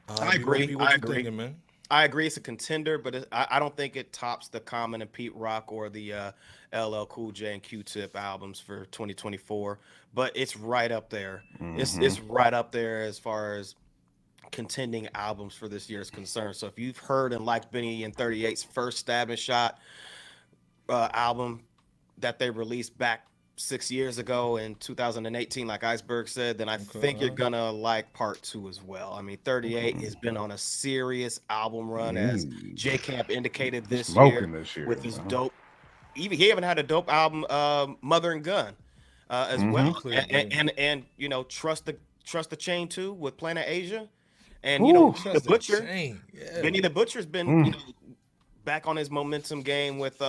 I agree. What I you agree. thinking, man? I agree. It's a contender, but I don't think it tops the Common and Pete Rock or the LL Cool J and Q-Tip albums for 2024. But it's right up there. It's right up there as far as contending albums for this year is concerned. So if you've heard and liked Benny and 38's first Stab and Shot album that they released back 6 years ago in 2018, like Iceberg said, then I think you're gonna like part 2 as well. I mean, 38 has been on a serious album run, as J Camp indicated this year, with his dope. Even he even had a dope album, Mother and Gun, as well, and you know, trust the Chain too with Planet Asia, and you know, the Butcher, Benny the Butcher's been you know back on his momentum game with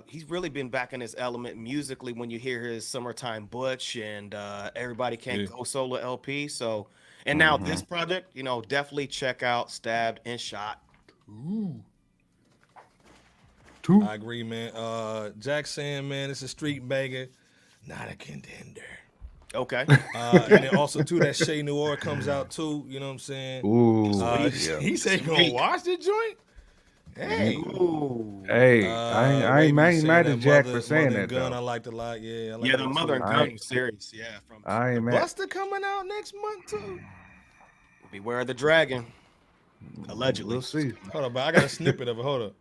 he's really been back in his element musically when you hear his Summertime Butch and Everybody Can't Go Solo LP. So, and now this project, you know, definitely check out Stabbed and Shot. I agree, man. Jack saying, man, it's a street banger, not a contender. Okay. And then also too, that Shay Noir comes out too. You know what I'm saying? Ooh, He said he gonna watch the joint. Hey, hey, I ain't mad at Jack for saying that Gun, though. I liked a lot. Yeah, I like Yeah, the Mother and Gun series. Yeah, from I ain't mad. Buster coming out next month too. Beware the Dragon. Allegedly. We'll see. Hold up, I got a snippet of it. Hold up.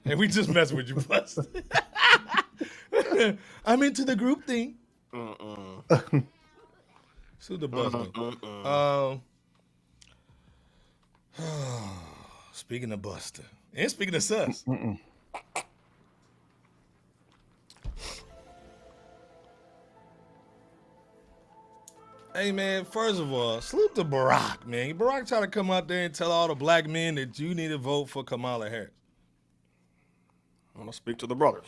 Hey, we just messing with you, Buster. I'm into the group thing. Sue the Buster. Speaking of Buster, and speaking of sus. Hey man, first of all, salute to Barack, man. Barack tried to come out there and tell all the black men that you need to vote for Kamala Harris. I want to speak to the brothers.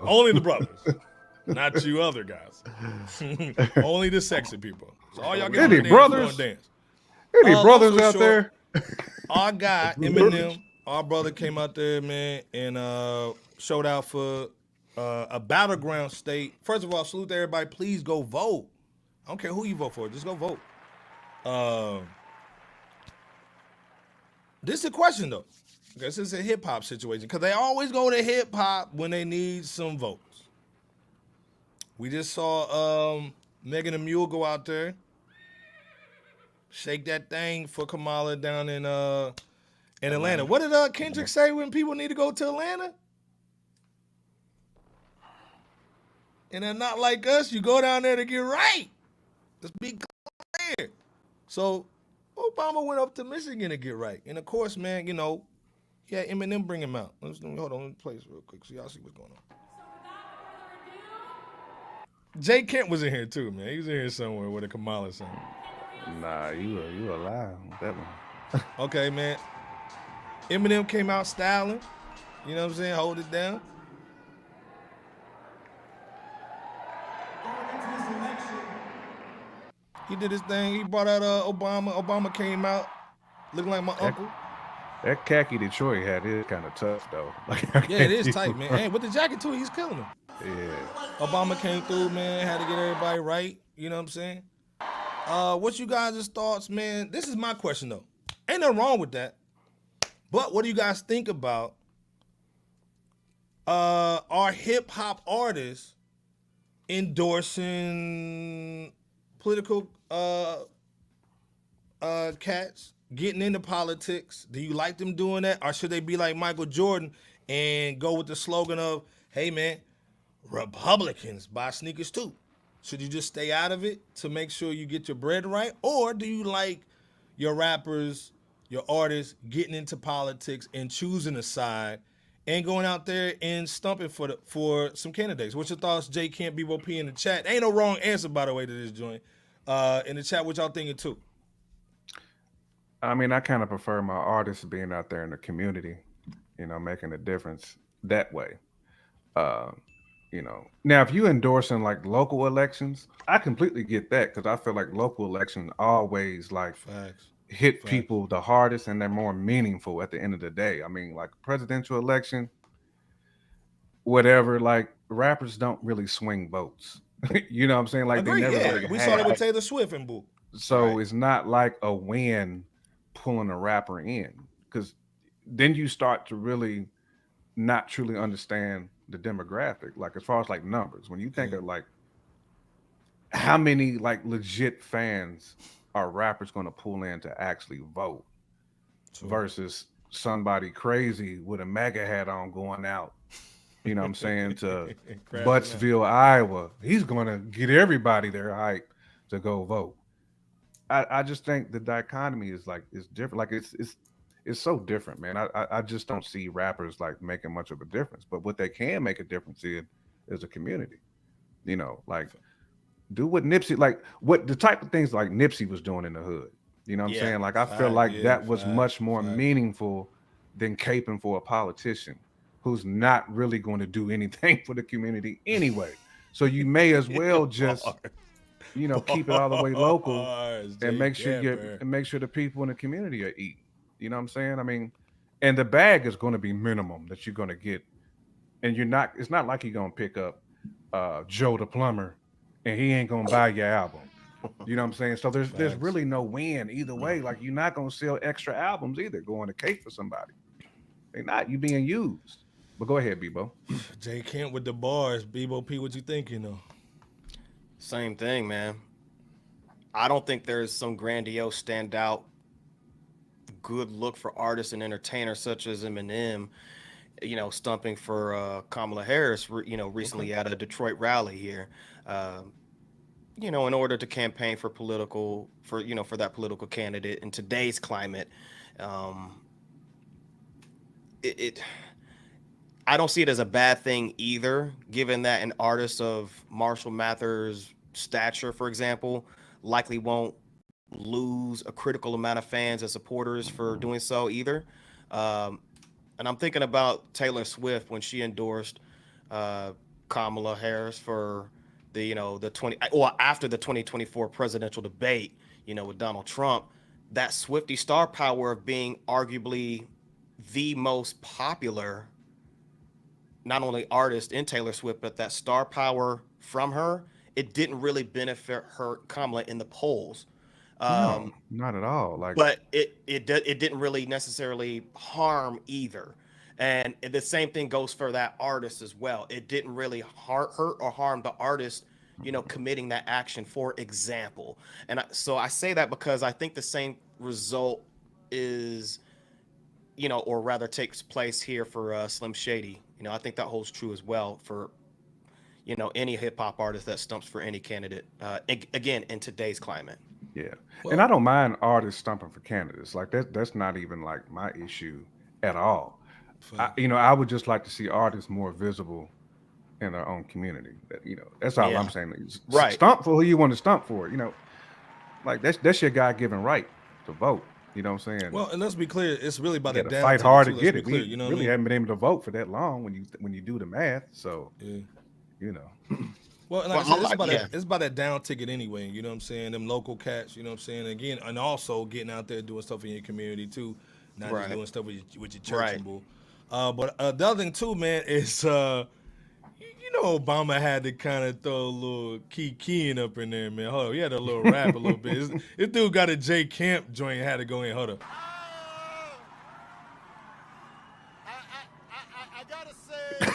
Only the brothers, not you other guys. Only the sexy people. So all y'all get Any brothers? Dance. Any brothers out there? Our guy Eminem, our brother came out there, man, and showed out for a battleground state. First of all, salute to everybody. Please go vote. I don't care who you vote for. Just go vote. This is a question, though. This is a hip-hop situation, because they always go to hip-hop when they need some votes. We just saw Megan the Mule go out there, shake that thing for Kamala down in Atlanta. What did Kendrick say when people need to go to Atlanta? And they're not like us. You go down there to get right. Let's be clear. So Obama went up to Michigan to get right. And of course, man, you know, yeah, Eminem bring him out. Hold on, let me play this real quick so y'all see what's going on. Jay Kemp was in here too, man. He was in here somewhere with a Kamala song. Nah, you a lie on that one. Okay, man. Eminem came out styling. You know what I'm saying? Hold it down. He did his thing. He brought out Obama. Obama came out looking like my uncle. That khaki Detroit hat is kind of tough, though. Yeah, it is tight, man. Hey, with the jacket, too, he's killing him. Yeah. Obama came through, man. Had to get everybody right. You know what I'm saying? What's you guys' thoughts, man? This is my question, though. Ain't nothing wrong with that. But what do you guys think about our hip-hop artists endorsing political cats, getting into politics? Do you like them doing that? Or should they be like Michael Jordan and go with the slogan of, hey, man, Republicans buy sneakers too? Should you just stay out of it to make sure you get your bread right? Or do you like your rappers, your artists getting into politics and choosing a side and going out there and stumping for some candidates? What's your thoughts, J Camp BOP in the chat? Ain't no wrong answer, by the way, to this joint. In the chat, what y'all thinking too? I mean, I kind of prefer my artists being out there in the community, you know, making a difference that way. You know, now if you endorsing like local elections, I completely get that, because I feel like local elections always like Facts. hit people the hardest and they're more meaningful at the end of the day. I mean, like presidential election, whatever, like rappers don't really swing votes. You know what I'm saying? Like Agree, they never yeah. really We saw that with have. Taylor Swift and Boo. So it's not like a win pulling a rapper in, because then you start to really not truly understand the demographic. Like as far as like numbers, when you think of like how many like legit fans are rappers going to pull in to actually vote versus somebody crazy with a MAGA hat on going out, you know what I'm saying, to Buttsville, Iowa. He's going to get everybody there hyped to go vote. I just think the dichotomy is like, it's different. Like it's so different, man. I just don't see rappers like making much of a difference. But what they can make a difference in is a community. You know, like do what Nipsey, like what the type of things like Nipsey was doing in the hood. You know what I'm saying? Like I feel like that was much more meaningful than caping for a politician who's not really going to do anything for the community anyway. So you may as well just keep it all the way local and make sure the people in the community are eating. You know what I'm saying? I mean, and the bag is going to be minimum that you're going to get, and it's not like you're going to pick up Joe the plumber and he ain't going to buy your album. You know what I'm saying? So there's really no win either way. Like you're not going to sell extra albums either going to cake for somebody. They're not. You being used. But go ahead, Bebo. J Kemp with the bars. Bebo P, what you thinking though? Same thing, man. I don't think there's some grandiose standout good look for artists and entertainers such as Eminem, stumping for Kamala Harris, recently at a Detroit rally here, in order to campaign for that political candidate in today's climate. I don't see it as a bad thing either, given that an artist of Marshall Mathers' stature, for example, likely won't lose a critical amount of fans and supporters for doing so either. And I'm thinking about Taylor Swift when she endorsed Kamala Harris for after the 2024 presidential debate, with Donald Trump. That Swiftie star power of being arguably the most popular, not only artist in Taylor Swift, but that star power from her, it didn't really benefit her, Kamala, in the polls. No, not at all. Like, but it didn't really necessarily harm either. And the same thing goes for that artist as well. It didn't really hurt or harm the artist, committing that action, for example. And so I say that because I think the same result is, or rather takes place here for Slim Shady. I think that holds true as well for, any hip hop artist that stumps for any candidate, again, in today's climate. Yeah. Well, and I don't mind artists stumping for candidates. Like that's not even like my issue at all. I would just like to see artists more visible in their own community. That's all I'm saying. Right. Stump for who you want to stump for. Like that's your God-given right to vote. You know what I'm saying? Well, and let's be clear, it's really about to fight hard to get it. We really haven't been able to vote for that long when you do the math. So Well, and like I said, it's about that down ticket anyway. You know what I'm saying? Them local cats. You know what I'm saying? Again, and also getting out there doing stuff in your community too, not just doing stuff with your church and bull. But the other thing too, man, is Obama had to kind of throw a little keying up in there, man. Hold on, he had a little rap a little bit. This dude got a J Kemp joint, had to go in. Hold up. I gotta say,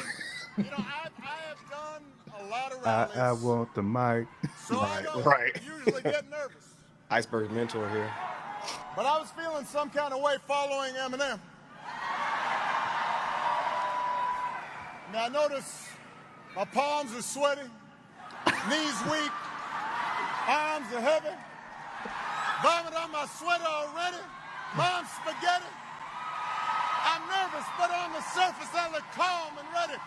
I have done a lot of rallies. I want the mic. So I don't usually get nervous. Iceberg mentor here. But I was feeling some kind of way following Eminem. Now I notice my palms are sweaty, knees weak, arms are heavy, vomit on my sweater already, mom's spaghetti. I'm nervous, but on the surface I look calm and ready.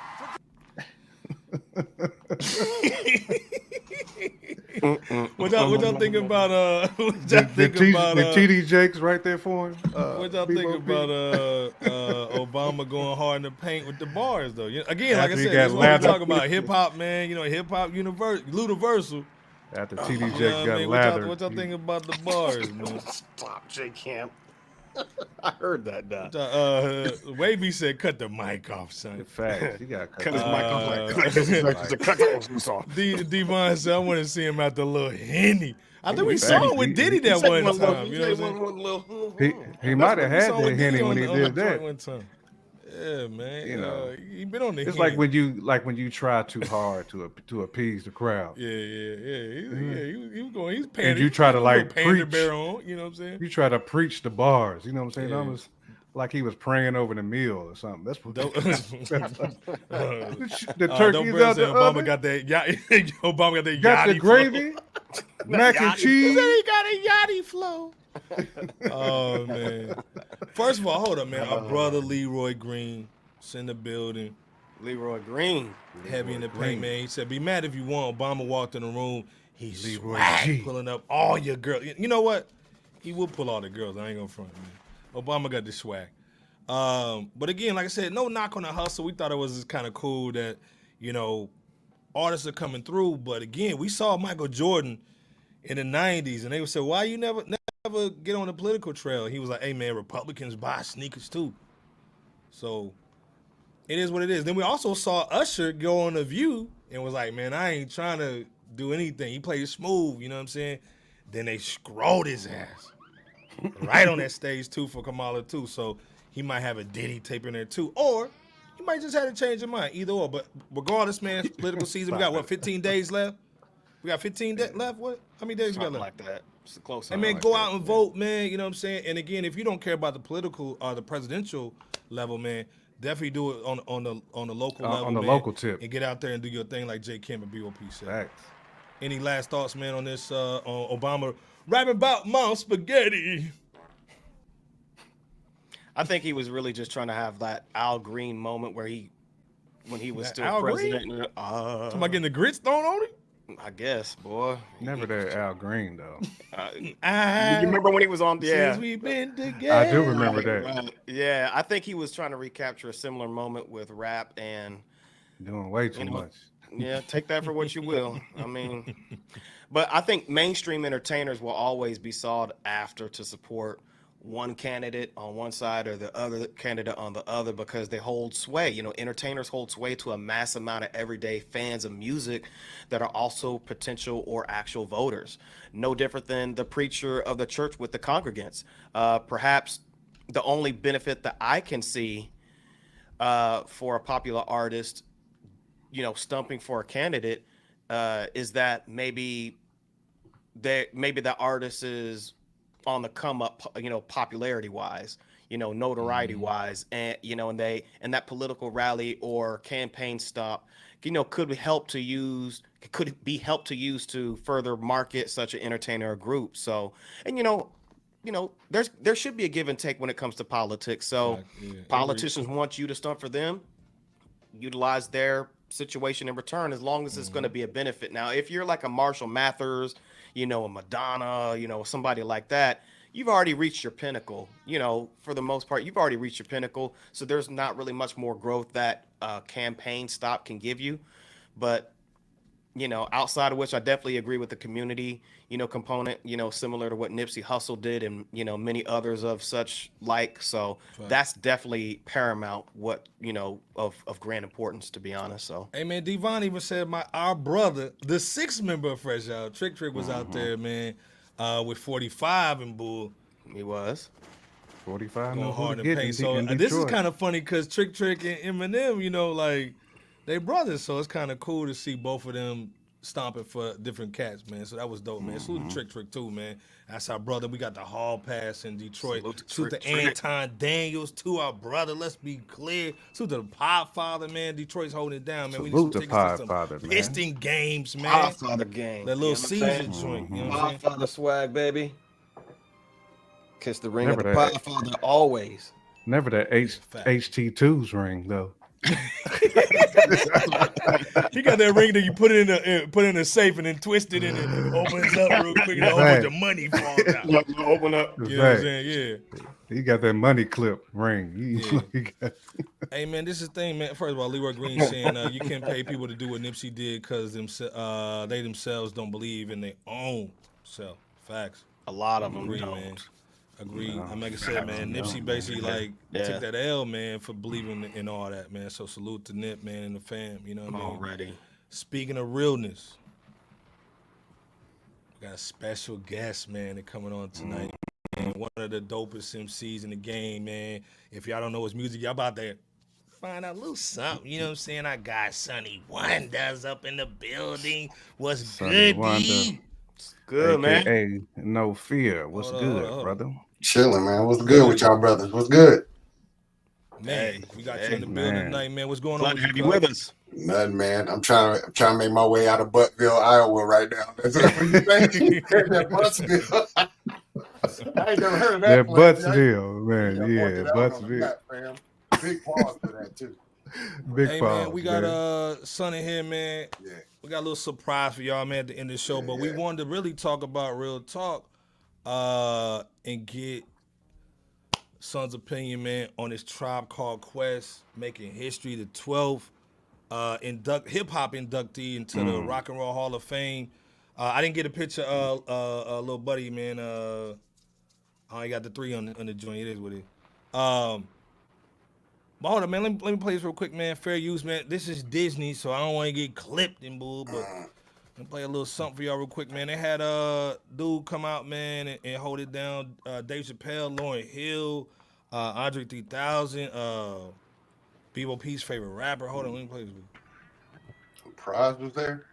What y'all think about the TD Jakes right there for him? What y'all think about Obama going hard in the paint with the bars though? Again, like I said, that's what we're talking about. Hip hop, man. Hip hop universal. After TD You Jakes know what I got mean? lathered. What y'all think about the bars, man? Stop, J Camp. I heard that. Wavy said, "Cut the mic off, son." Facts. You got Cut his mic off. Like, cut this off. Devon said, "I want to see him at the little Henny." I think we Facts. saw him with Diddy that one time. You know what I'm saying? He might have had that Henny when he did the that. one time. Yeah, man. You know, he been on the. It's Henny. like when you try too hard to appease the crowd. Yeah. He was going. He's And you try to like preach. Bear on, you know what I'm saying? You try to preach the bars. You know what I'm saying? Yeah. Almost like he was praying over the meal or something. That's what. The turkey's out the Obama oven. got that. Obama got that. Got the yachty gravy, flow. mac and He cheese. said he got a yachty flow. Oh man! First of all, hold up, man. Our brother Leroy Green is in the building. Leroy Green. Heavy in the paint, man. He said, "Be mad if you want." Obama walked in the room. He's Leroy swag, G. pulling up all your girls. You know what? He will pull all the girls. I ain't gonna front, man. Obama got the swag. But again, like I said, no knock on the hustle. We thought it was kind of cool that, you know, artists are coming through. But again, we saw Michael Jordan in the 90s, and they would say, "Why you never get on the political trail?" He was like, "Hey, man, Republicans buy sneakers too." So it is what it is. Then we also saw Usher go on The View and was like, "Man, I ain't trying to do anything." He played it smooth, you know what I'm saying? Then they scrolled his ass right on that stage too for Kamala too. So he might have a Diddy tape in there too, or he might just have to change his mind. Either or. But regardless, man, political season. We got what, 15 days left? We got 15 left. What? How many days we got Something left? like that. It's close. And man, go out and vote, man. You know what I'm saying? And again, if you don't care about the political or the presidential level, man, definitely do it on the local level, on the man, local tip. and get out there and do your thing like J. Kim and BOP said. Facts. Any last thoughts, man, on this on Obama rapping about Mount Spaghetti? I think he was really just trying to have that Al Green moment when he was still Al Green? president. Talking about getting the grits thrown on him? I guess, boy. Never that Al Green though. You remember when he was on? Yeah, Since we've been together. I do remember that. Right. Yeah, I think he was trying to recapture a similar moment with rap, and Doing way too You know, much. yeah, take that for what you will. I mean, but I think mainstream entertainers will always be sought after to support one candidate on one side or the other candidate on the other because they hold sway. You know, entertainers hold sway to a mass amount of everyday fans of music that are also potential or actual voters. No different than the preacher of the church with the congregants. Perhaps the only benefit that I can see for a popular artist, you know, stumping for a candidate is that maybe the artist is on the come up, you know, popularity wise, you know, notoriety wise, and you know, and that political rally or campaign stop, you know, could be helped to use to further market such an entertainer or group. So, and you know, there should be a give and take when it comes to politics. So, politicians want you to stump for them, utilize their situation in return as long as it's going to be a benefit. Now, if you're like a Marshall Mathers, you know, a Madonna, you know, somebody like that, you've already reached your pinnacle. You know, for the most part, you've already reached your pinnacle. So there's not really much more growth that campaign stop can give you. But, you know, outside of which I definitely agree with the community, you know, component, you know, similar to what Nipsey Hussle did and, you know, many others of such like. So that's definitely paramount, what, you know, of grand importance, to be honest. So, hey, man, Devon even said our brother, the sixth member of Fresh Out, Trick was out there, man, with 45 and Bull. he was. 45 Going no hard hard in paint. So this is kind of funny because Trick and Eminem, you know, like they brothers. So it's kind of cool to see both of them stomping for different cats, man. So that was dope, man. Salute to Trick too, man. That's our brother. We got the Hall Pass in Detroit. Salute to Anton Daniels too, our brother. Let's be clear. Salute to the Podfather, man. Detroit's holding it down, man. Salute we need to some tickets to Podfather, some man. Piston games, man. Podfather game. That little You know what I'm season saying? joint. You know what I'm saying? Podfather swag, baby. Kiss the ring Never of the that. Podfather always. Never that HT2's ring though. He got that ring that you put in a safe and then twist it and it opens up real quick and a whole bunch of money falls out. Open up. You know what I'm saying? Yeah. He got that money clip ring. He got, Hey man, this is the thing, man. First of all, Leroy Green saying you can't pay people to do what Nipsey did because they themselves don't believe in their own self. Facts. A lot of them Agree, don't. man. Agree. No, I'm like I said, man. Nipsey basically like took that L, man, for believing in all that, man. So salute to Nip, man, and the fam. You know what I mean? Already. Speaking of realness, we got a special guest, man, that coming on tonight. Man, one of the dopest MCs in the game, man. If y'all don't know his music, y'all about to find out a little something. You know what I'm saying? I got Sonny Wonders up in the building. What's Sonny good, Wonder. D? Good, man. AKA No Fear. What's good, brother? Chilling, man. What's good with y'all brothers? What's good? Man, we got you in the building tonight, man. What's going on Glad with to have you you with us. Nothing, man. I'm trying to make my way out of Buttville, Iowa right now. That's what you think? That Buttsville. I ain't never heard of that. That place. Buttsville, man. Yeah, Buttsville. Big pause for that too. Big Hey, pause, man, we got Sonny here, man. Yeah. We got a little surprise for y'all, man, at the end of the show. But we wanted to really talk about real talk and get Son's opinion, man, on this Tribe Called Quest, making history, the 12th hip-hop inductee into the Rock and Roll Hall of Fame. I didn't get a picture of little buddy, man. I only got the 3 on the joint. It is what it is. But hold on, man. Let me play this real quick, man. Fair use, man. This is Disney, so I don't want to get clipped and bull, but let me play a little something for y'all real quick, man. They had a dude come out, man, and hold it down. Dave Chappelle, Lauryn Hill, Andre 3000, Bebo P's favorite rapper. Hold on, let me play this. Prize was there.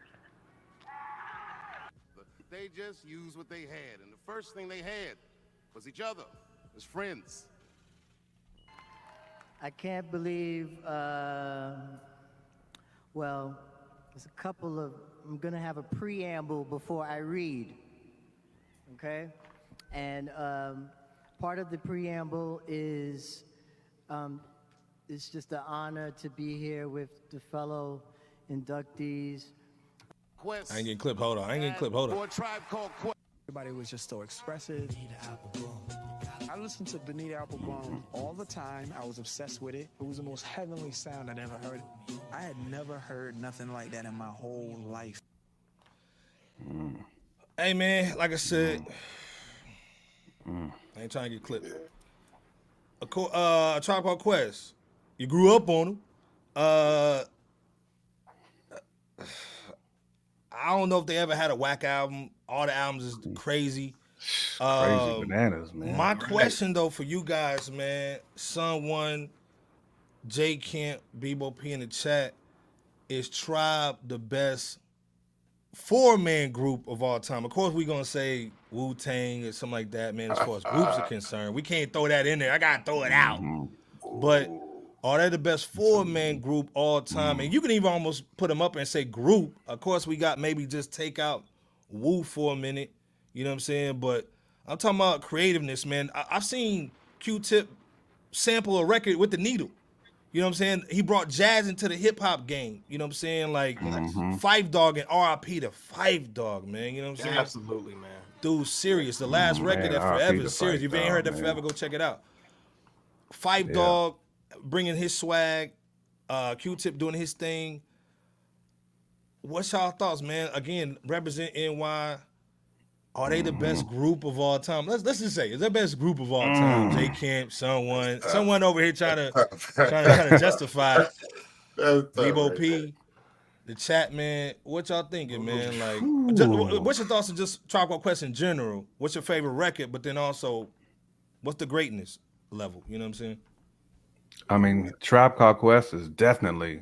They just used what they had, and the first thing they had was each other, as friends. I can't believe, well, there's a couple of, I'm gonna have a preamble before I read, okay? And part of the preamble is, it's just an honor to be here with the fellow inductees. I ain't getting clipped, hold on. Everybody was just so expressive. I listened to Benita Applebaum all the time. I was obsessed with it. It was the most heavenly sound I'd ever heard. I had never heard nothing like that in my whole life. Hey, man, like I said, I ain't trying to get clipped. A Tribe Called Quest, you grew up on them. I don't know if they ever had a whack album. All the albums is crazy. Crazy bananas, man. My question though for you guys, man, Son One, J Camp, Bebo P in the chat, is Tribe the best 4-man group of all time? Of course, we're gonna say Wu-Tang or something like that, man. As far as groups are concerned, we can't throw that in there. I gotta throw it out. But are they the best 4-man group all time? And you can even almost put them up and say group. Of course, we got maybe just take out Wu for a minute. You know what I'm saying? But I'm talking about creativeness, man. I've seen Q-Tip sample a record with the needle. You know what I'm saying? He brought jazz into the hip-hop game. You know what I'm saying? Like, Five Dog and R.I.P. to Five Dog, man. You know what I'm saying? Absolutely, man. Dude, serious. The last record man, at R.I.P. Forever to is serious. Five If you ain't heard that Dog, Forever, man. go check it out. Five Dog bringing his swag, Q-Tip doing his thing. What's y'all thoughts, man? Again, represent NY. Are they the best group of all time? Let's just say, is the best group of all time? J Camp, someone over here trying to justify Bebo P, the chat, man. What y'all thinking, man? Like, what's your thoughts on just Tribe Called Quest in general? What's your favorite record? But then also, what's the greatness level? You know what I'm saying? I mean, Tribe Called Quest is definitely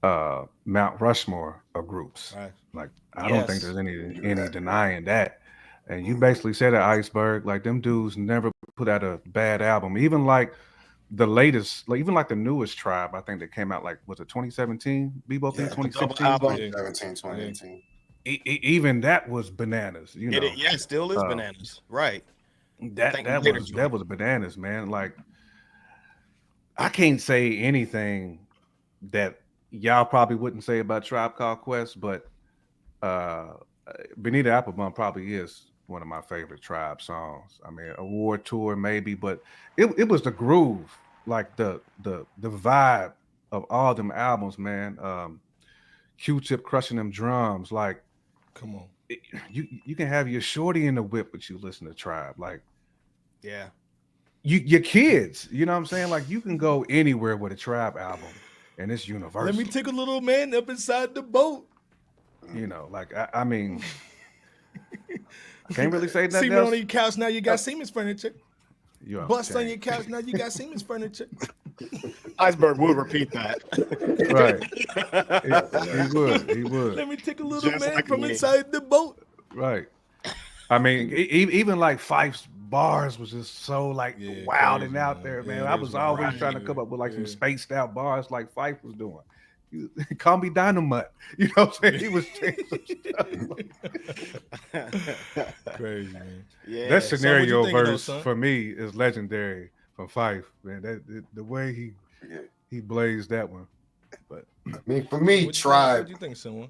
Mount Rushmore of groups. Right. Like, I don't think there's any denying that. And you basically said at Iceberg, like them dudes never put out a bad album. Even like the latest, like even like the newest Tribe, I think that came out like, was it 2017? Bebo P 2016? album. 2017, 2018. Even that was bananas, you know. It still is bananas. Right. That was bananas, man. Like, I can't say anything that y'all probably wouldn't say about Tribe Called Quest, but Benita Applebaum probably is one of my favorite Tribe songs. I mean, award tour maybe, but it was the groove, like the vibe of all them albums, man. Q-Tip crushing them drums, like come on. You can have your shorty in the whip, but you listen to Tribe, like Yeah. your kids. You know what I'm saying? Like you can go anywhere with a Tribe album, and it's universal. Let me take a little man up inside the boat. You know, like I mean, I can't really say nothing Semen else. on your couch, now you got Siemens furniture. You Bust on okay. your couch, now you got Siemens furniture. Iceberg would repeat that. Right. He would. Let me take a little Just man like from me. inside the boat. Right. I mean, even like Fife's bars was just so like wild crazy, and out man. there, man. Yeah, I they was was always wild, trying to yeah. come up with like some Yeah. spaced out bars like Fife was doing. Call me Dynamite. You know what I'm saying? He was saying some stuff. Crazy, man. Yeah. That Son, what scenario you thinking, though, verse son? for me is legendary from Fife, man. The way he blazed that one. But I mean, for me, What Tribe, you think, someone?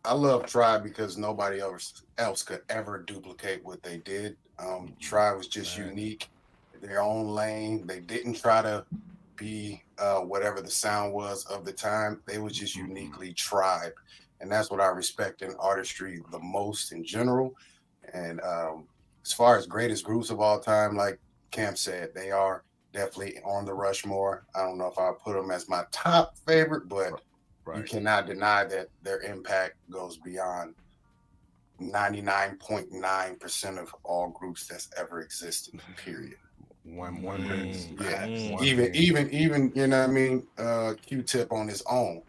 I love Tribe because nobody else could ever duplicate what they did. Tribe was just unique, their own lane. They didn't try to be whatever the sound was of the time. They was just uniquely Tribe, and that's what I respect in artistry the most in general. And as far as greatest groups of all time, like Camp said, they are definitely on the Rushmore. I don't know if I put them as my top favorite, but you cannot deny that their impact goes beyond 99.9% of all groups that's ever existed, period. One being Even you know what I mean, Q-Tip on his own.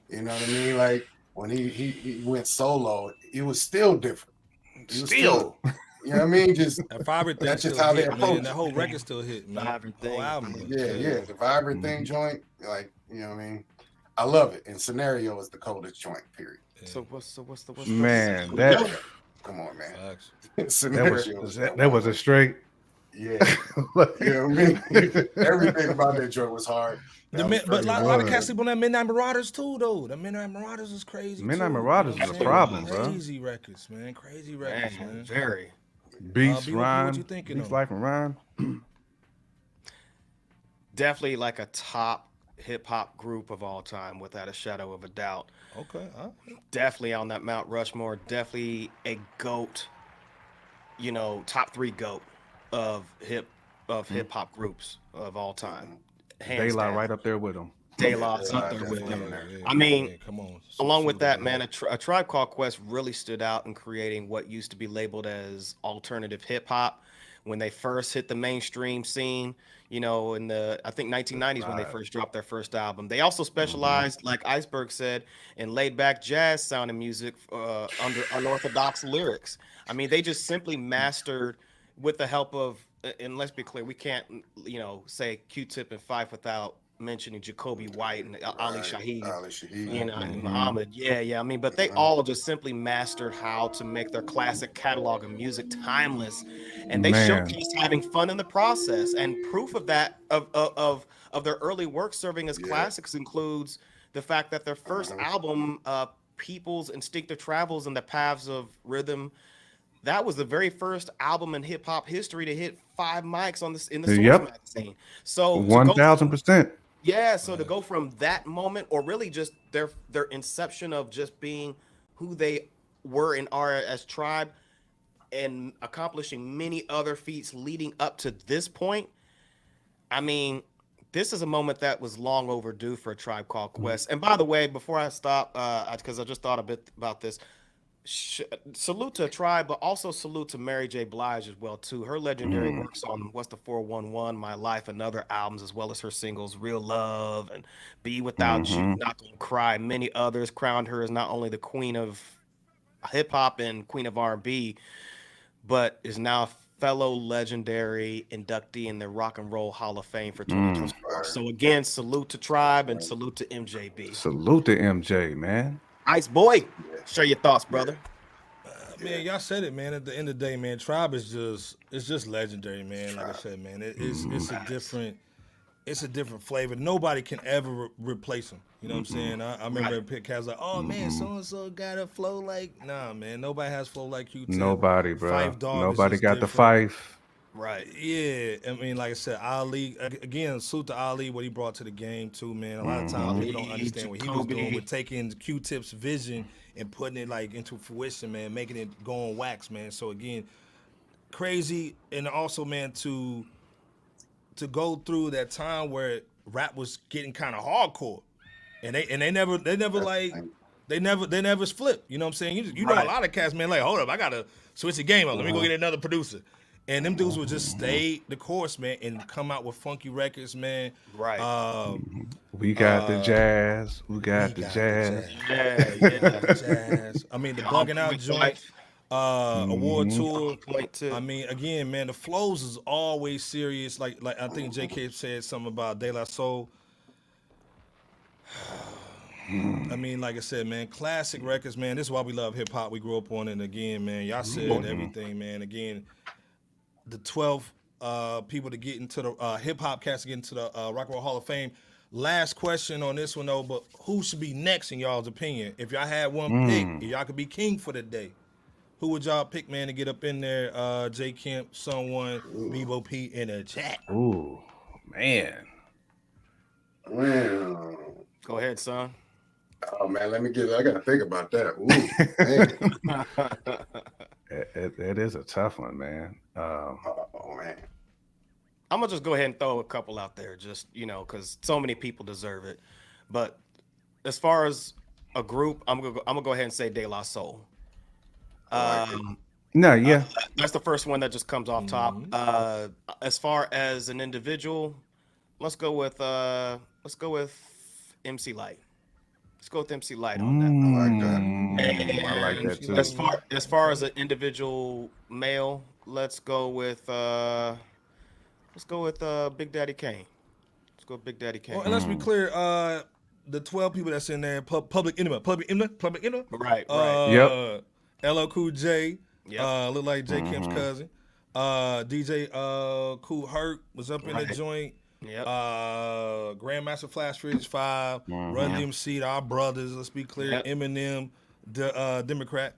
You know what I mean? Like when he went solo, it was still different. It was still you know what I mean? Just That Vibrant thing that's just still how they hit, approach man. That whole record still hit, man. Vibrant Whole thing. album. Yeah, the Vibrant thing joint, like, you know what I mean? I love it. And Scenario is the coldest joint, period. So what's the man, that Come on, man. that was a straight. Yeah. You know what I mean? Everything about that joint was hard. But a lot of cats sleep on that Midnight Marauders too, though. The Midnight Marauders is crazy. Midnight Marauders is a problem, bro. Crazy records, man. Crazy records, man. Very. Beats, B.O.P., Rhyme, what you thinking Beats, of? Life, and Rhyme. Definitely like a top hip hop group of all time, without a shadow of a doubt. Okay. Definitely on that Mount Rushmore. Definitely a GOAT. You know, top 3 GOAT of hip hop groups of all time. Hands Daylight down. right up there with them. Daylight's up there with them. Yeah, I mean, come on. along with that, man, a Tribe Called Quest really stood out in creating what used to be labeled as alternative hip hop when they first hit the mainstream scene. You know, in the I think 1990s when they first dropped their first album. They also specialized, like Iceberg said, in laid back jazz sounding music under unorthodox lyrics. I mean, they just simply mastered with the help of, and let's be clear, we can't, you know, say Q-Tip and Fife without mentioning Jacoby White and Ali Shaheed, you know, and Muhammad. Yeah. I mean, but they all just simply mastered how to make their classic catalog of music timeless, and they showcased having fun in the process. And proof of that, of their early work serving as classics, includes the fact that their first album, People's Instinctive Travels in the Paths of Rhythm, that was the very first album in hip hop history to hit 5 mics on in the Source magazine. So 1000%. Yeah, so to go from that moment, or really just their inception of just being who they were and are as Tribe, and accomplishing many other feats leading up to this point, I mean, this is a moment that was long overdue for a Tribe Called Quest. And by the way, before I stop, because I just thought a bit about this, salute to Tribe, but also salute to Mary J. Blige as well too. Her legendary works on What's the 411, My Life, and other albums, as well as her singles Real Love and Be Without You, Not Gonna Cry. Many others crowned her as not only the queen of hip hop and queen of R&B, but is now a fellow legendary inductee in the Rock and Roll Hall of Fame for 2024. So again, salute to Tribe and salute to MJB. Salute to MJ, man. Ice Boy, share your thoughts, brother. Man, y'all said it, man. At the end of the day, man, Tribe is just legendary, man. Like I said, man, it's a different it's a different flavor. Nobody can ever replace him. You know what I'm saying? I remember Pit Cats like, oh man, so and so got a flow like. Nah, man, nobody has flow like Q-Tip. Nobody, bro. Five Dog Nobody is got the different. fife. Right. Yeah, I mean, like I said, Ali again. Salute to Ali, what he brought to the game too, man. A lot of times people don't understand what he was doing with taking Q-Tip's vision and putting it like into fruition, man, making it go on wax, man. So again, crazy, and also, man, to go through that time where rap was getting kind of hardcore, and they never split. You know what I'm saying? You know a lot of cats, man. Like, hold up, I gotta switch the game up. Let me go get another producer. And them dudes would just stay the course, man, and come out with funky records, man. Right. We got the jazz. We got the jazz. Jazz. I mean, the Bugging Out joint, award tour. I mean, again, man, the flows is always serious. Like I think JK said something about De La Soul. I mean, like I said, man, classic records, man. This is why we love hip hop. We grew up on it. And again, man, y'all said everything, man. Again, the 12 people to get into the hip hop cast to get into the Rock and Roll Hall of Fame. Last question on this one though, but who should be next in y'all's opinion? If y'all had one pick, if y'all could be king for the day, who would y'all pick, man, to get up in there? J Kemp, someone, Bebo P in the chat. Ooh, man. Well, Go ahead, son. oh man, I gotta think about that. Ooh, man. It is a tough one, man. Oh man. I'm gonna just go ahead and throw a couple out there, just because so many people deserve it. But as far as a group, I'm gonna go ahead and say De La Soul. No, yeah. That's the first one that just comes off top. As far as an individual, let's go with MC Light. Let's go with MC Light on that. I like that too. As far as an individual male, let's go with Big Daddy Kane. Let's go with Big Daddy Kane. Well, and let's be clear, the 12 people that's in there, Public Enemy. Right. Yep. LL Cool J, Yep. look like J Kemp's cousin. DJ Kool Herc was up in the joint. Yep. Grandmaster Flash Fridge 5, Run DMC, our brothers, let's be clear. Yep. Eminem, Democrat.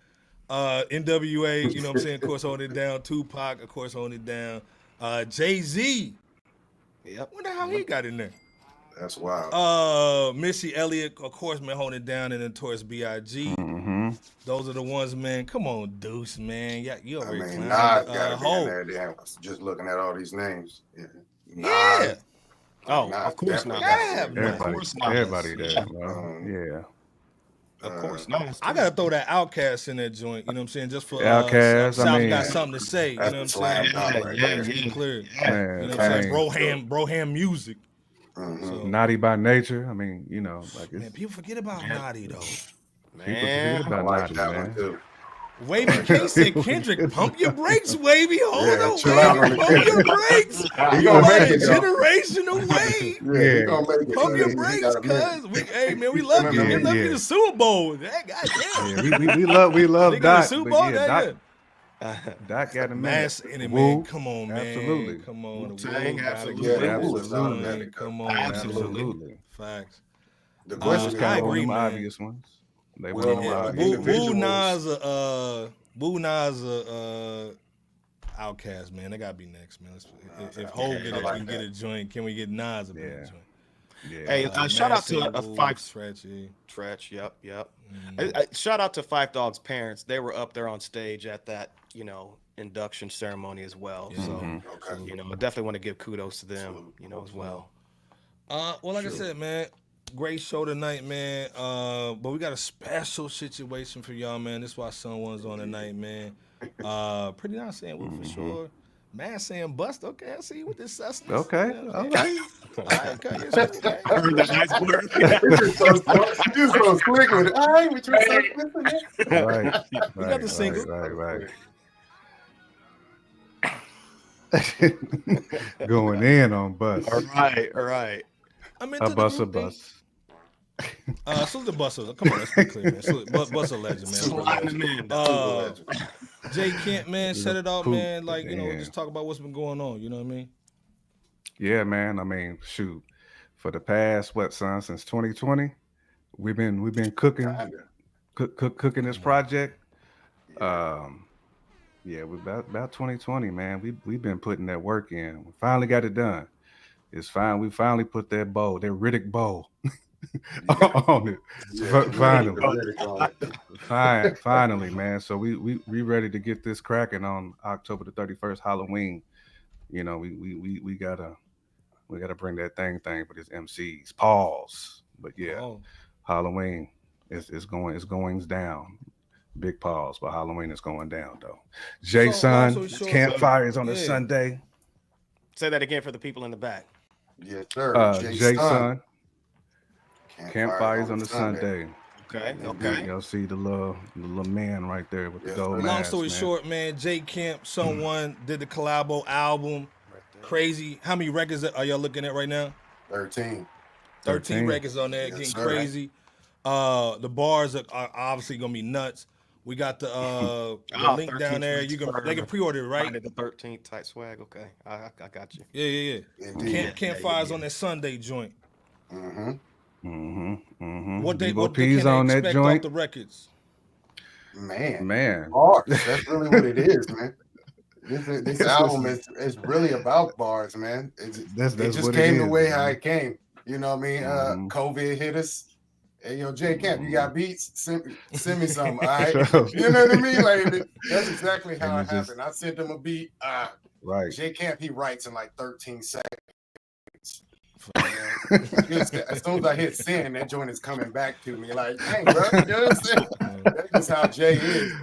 NWA, you know what I'm saying, of course, holding it down. Tupac, of course, holding it down. Jay-Z. Yep. Wonder how he got in there. That's wild. Missy Elliott, of course, man, holding it down, and then Notorious B.I.G. Those are the ones, man. Come on, Deuce, man. Yeah, you I already mean, clowned. Nas gotta be in there. Damn, just looking at all these names. Yeah. Yeah. Oh, Nas of course not. definitely Yeah, gotta be in there. Everybody there, bro. Yeah. Of course not. I gotta throw that Outkast in that joint. You know what I'm saying? Just for Outkast, South I mean, got something to say. You know what I'm saying? That's Be clear. Man, You know what I'm saying? Fame. Broham music. Naughty by nature. I mean, like Man, people forget about Naughty though. people forget I about like Naughty, that man. one too. Wavy K said, Kendrick, pump your brakes, Wavy. Hold on, chill out Wavy. on the Pump your Kendrick. brakes. He You gonna like make a it, though. generation away. Yeah, he gonna make it. Pump your He brakes, got a minute. cuz. Hey, man, we love you. We love you the Super Bowl. That goddamn. Yeah, we love They got Doc. the Super but Bowl. yeah, That Doc got a Mass minute. Enemy, Woo. man. Come on, man. Absolutely. Come on. Wu-Tang, Wu, absolutely. gotta Yeah, get Wu it. is automatic. Come on. Absolutely. Facts. The Those question I kind of agree, them man. obvious ones. They Well, were them Wu individuals. Nas, Outkast, man. They gotta be next, man. If Hov can get a joint, can we get Nas up in that joint? Yeah. Hey, shout out to Wu, Five Stretchy. Stretch. Yep. Shout out to Five Dog's parents. They were up there on stage at that, induction ceremony as well. So, Okay. I definitely want to give kudos to them, as well. Well, like I said, man, great show tonight, man. But we got a special situation for y'all, man. This is why someone's on tonight, man. Pretty nice saying Wu for sure. Man saying bust. Okay, I see you with this sussness. Okay. You know what All I'm right. saying? You're so slick with it. All right, with your Right. We got the single. Right. Going in on bus. All right. I mean, A to bus, the a group bus. Salute the Buster. Come on, let's be clear, man. Bus a legend, man. Slide him in. Jay Kent, man, set it off, Poop. man. Like, Yeah. just talk about what's been going on. You know what I mean? Yeah, man. I mean, shoot, for the past what, son, since 2020, we've been cooking, Kinda. cooking this project. Yeah. Um, yeah, we about 2020, man. We've been putting that work in. We finally got it done. It's fine. We finally put that Riddick bow Yeah. on it. Yeah. You put the Finally, Riddick on it. finally, man. So we ready to get this cracking on October the 31st, Halloween. You know, we gotta bring that thing for this MCs. Pause. But yeah, Oh. Halloween is goings down. Big pause, but Halloween is going down though. So, long JSON, story short, Campfires on a yeah. Sunday. Say that again for the people in the back. Yes, sir. JSON, Campfires Campfires on the Sunday. Okay. Indeed. Okay. You'll see the little man right there with the Yes, gold sir. mask. Long story man. short, man, J Camp, someone did the collabo album. Crazy. How many records are y'all looking at right now? 13. 13 records on there, Yes, getting sir. crazy. The bars are obviously gonna be nuts. We got the link down there. They can pre-order it, right? Friday the 13th type swag. Okay, I got you. Yeah. Indeed. Campfires on that Sunday joint. Mm-hmm. What can Debo they P's on that expect joint. off the records? Man. Bars. That's really what it is, man. This album is really about bars, man. It just what came it the is, way man. how it came. You know what I mean? Mhm. COVID hit us. Hey, yo, J Camp, you got beats? Send me some, all right? Sure. You know what I mean? Like, that's exactly how And it it just- happened. I sent him a beat. Right. J Camp, he writes in like 13 seconds. As soon as I hit send, that joint is coming back to me. Like, dang, bro, you know what I'm saying? That's just how Jay is.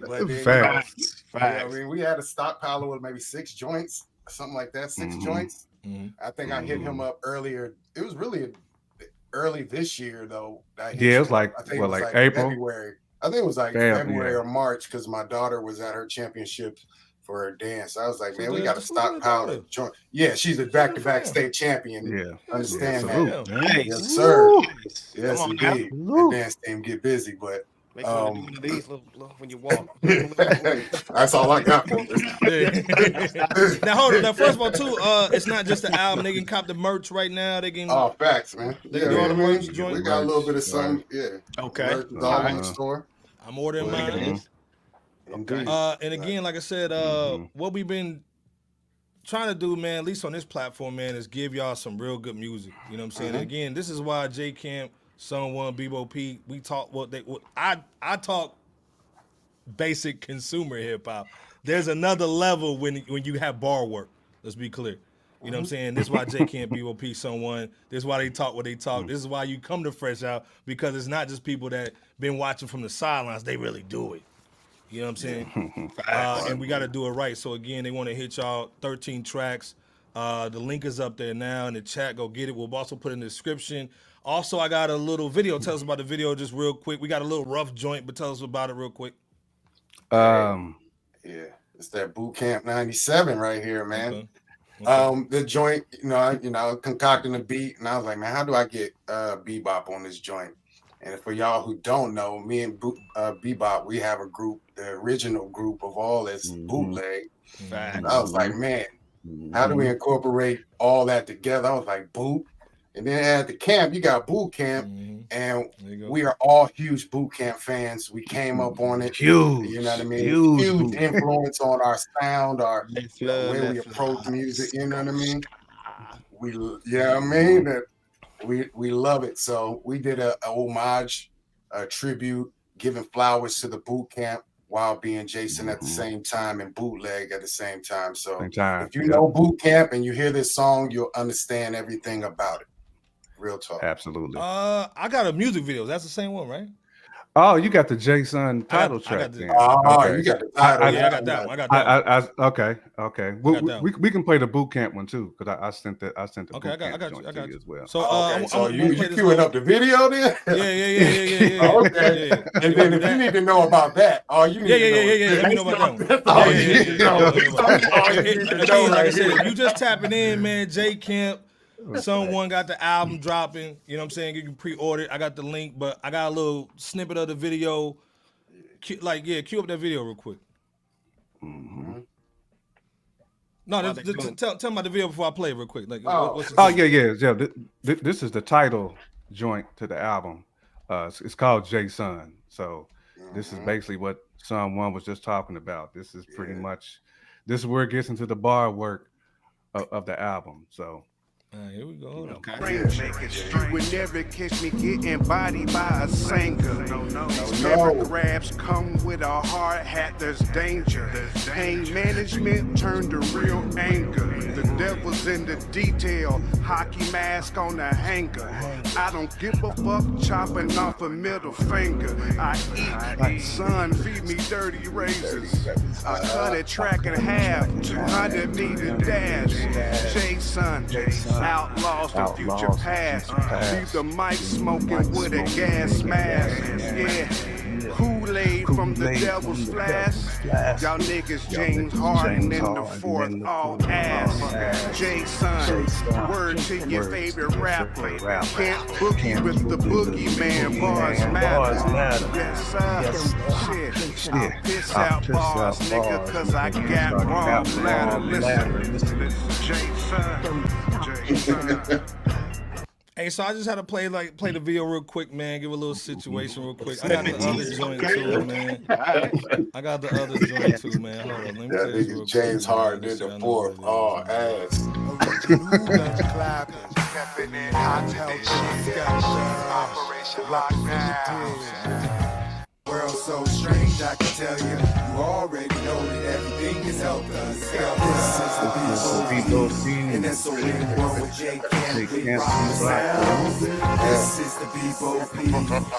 But then, Facts. I mean, we had a stockpile with maybe 6 joints, something like that, 6 Mhm. joints. Mhm. I think I hit him up earlier. It was really early this year, though. I hit Yeah, it you was up. like I think what, it was like April? February. I think it was like Damn, February yeah. or March because my daughter was at her championship for her dance. I was like, man, we got a Salute to the stockpile daughter. of joint. Yeah, she's a back-to-back fan. state champion. Yeah. Understand Yeah, that? salute, man. Yes, sir. Nice. Yes, Come on now. indeed. The dance team get busy, but Make sure to do one of these little when you walk. that's all I got for this. Now hold on. Now first of all, too, it's not just the album. They can cop the merch right now. They can. Oh, facts, man. They can do all the merch We joint. got a little bit of something. Yeah. Okay. Merch is all in the store. I'm ordering mine. Indeed. And again, like I said, what we've been trying to do, man, at least on this platform, man, is give y'all some real good music. You know what I'm saying? And again, this is why J Camp, Son One, Bebo P, we talk I talk basic consumer hip hop. There's another level when you have bar work. Let's be clear. You know what I'm saying? This is why J Camp, Bebo P, Son One. This is why they talk what they talk. This is why you come to Fresh Out, because it's not just people that been watching from the sidelines. They really do it. You know what I'm saying? And we got to do it right. So again, they want to hit y'all 13 tracks. The link is up there now in the chat. Go get it. We'll also put it in the description. Also, I got a little video. Tell us about the video just real quick. We got a little rough joint, but tell us about it real quick. Yeah, it's that Boot Camp 97 right here, man. The joint, concocting the beat, and I was like, man, how do I get Bebop on this joint? And for y'all who don't know, me and Bebop, we have a group, the original group of all this bootleg. And I was like, man, how do we incorporate all that together? I was like, boot. And then at the camp, you got Boot Camp, and we are all huge Boot Camp fans. We came up on it. Huge. You know what I mean? Huge influence on our sound, our way we approach music. You know what I mean? We love it. So we did a homage, a tribute, giving flowers to the Boot Camp while being Jason at the same time and bootleg at the same time. So if you know Boot Camp and you hear this song, you'll understand everything about it. Real talk. Absolutely. I got a music video. That's the same one, right? Oh, you got the JSON title track. You got the title. Yeah, I got that one. I got that one. Okay. We can play the Boot Camp one too, because I sent the Okay, Boot I Camp got joint you. I to got you as well. So, you queuing up the video then? Yeah. Okay. Yeah. And then if you need to know about that, all you need to know. Yeah. Let me know about that one. Like I said, if you just tapping in, man, J Camp. Someone got the album dropping, you know what I'm saying? You can pre-order it. I got the link, but I got a little snippet of the video. Cue up that video real quick. No, they doing- tell me about the video before I play real quick. Like, what's yeah. This is the title joint to the album. It's called JSON. So this is basically what Son 1 was just talking about. This is pretty much, this is where it gets into the bar work of the album. So here we go. You would never catch me getting bodied by a singer. These paragraphs come with a hard hat, there's danger. Pain management turned to real anger. The devil's in the detail, hockey mask on the hanger. I don't give a fuck chopping off a middle finger. I eat, son, feed me dirty razors. I cut a track in half, 200-meter dash. JSON, outlaws the future past. Leave the mic smoking with a gas mask. Yeah. Kool-Aid from the devil's flask. Y'all niggas James Harden in the fourth, all ass. JSON, word to your favorite rapper. Can't boogie with the boogeyman. Bars matter. Yes, sir. Shit. I'll piss out bars, nigga, cause I got raw bladder. Listen. JSON. Hey, so I just had to play the video real quick, man. Give a little situation real quick. I got the other joint too, man. I got the other joint too, man. Hold on, let me That play this nigga real James quick, Harden man. in the fourth, all ass. World so strange, I can tell you. You already know that everything is helter skelter. This is the people, and that's a weird world with J can't be sounds. This is the people,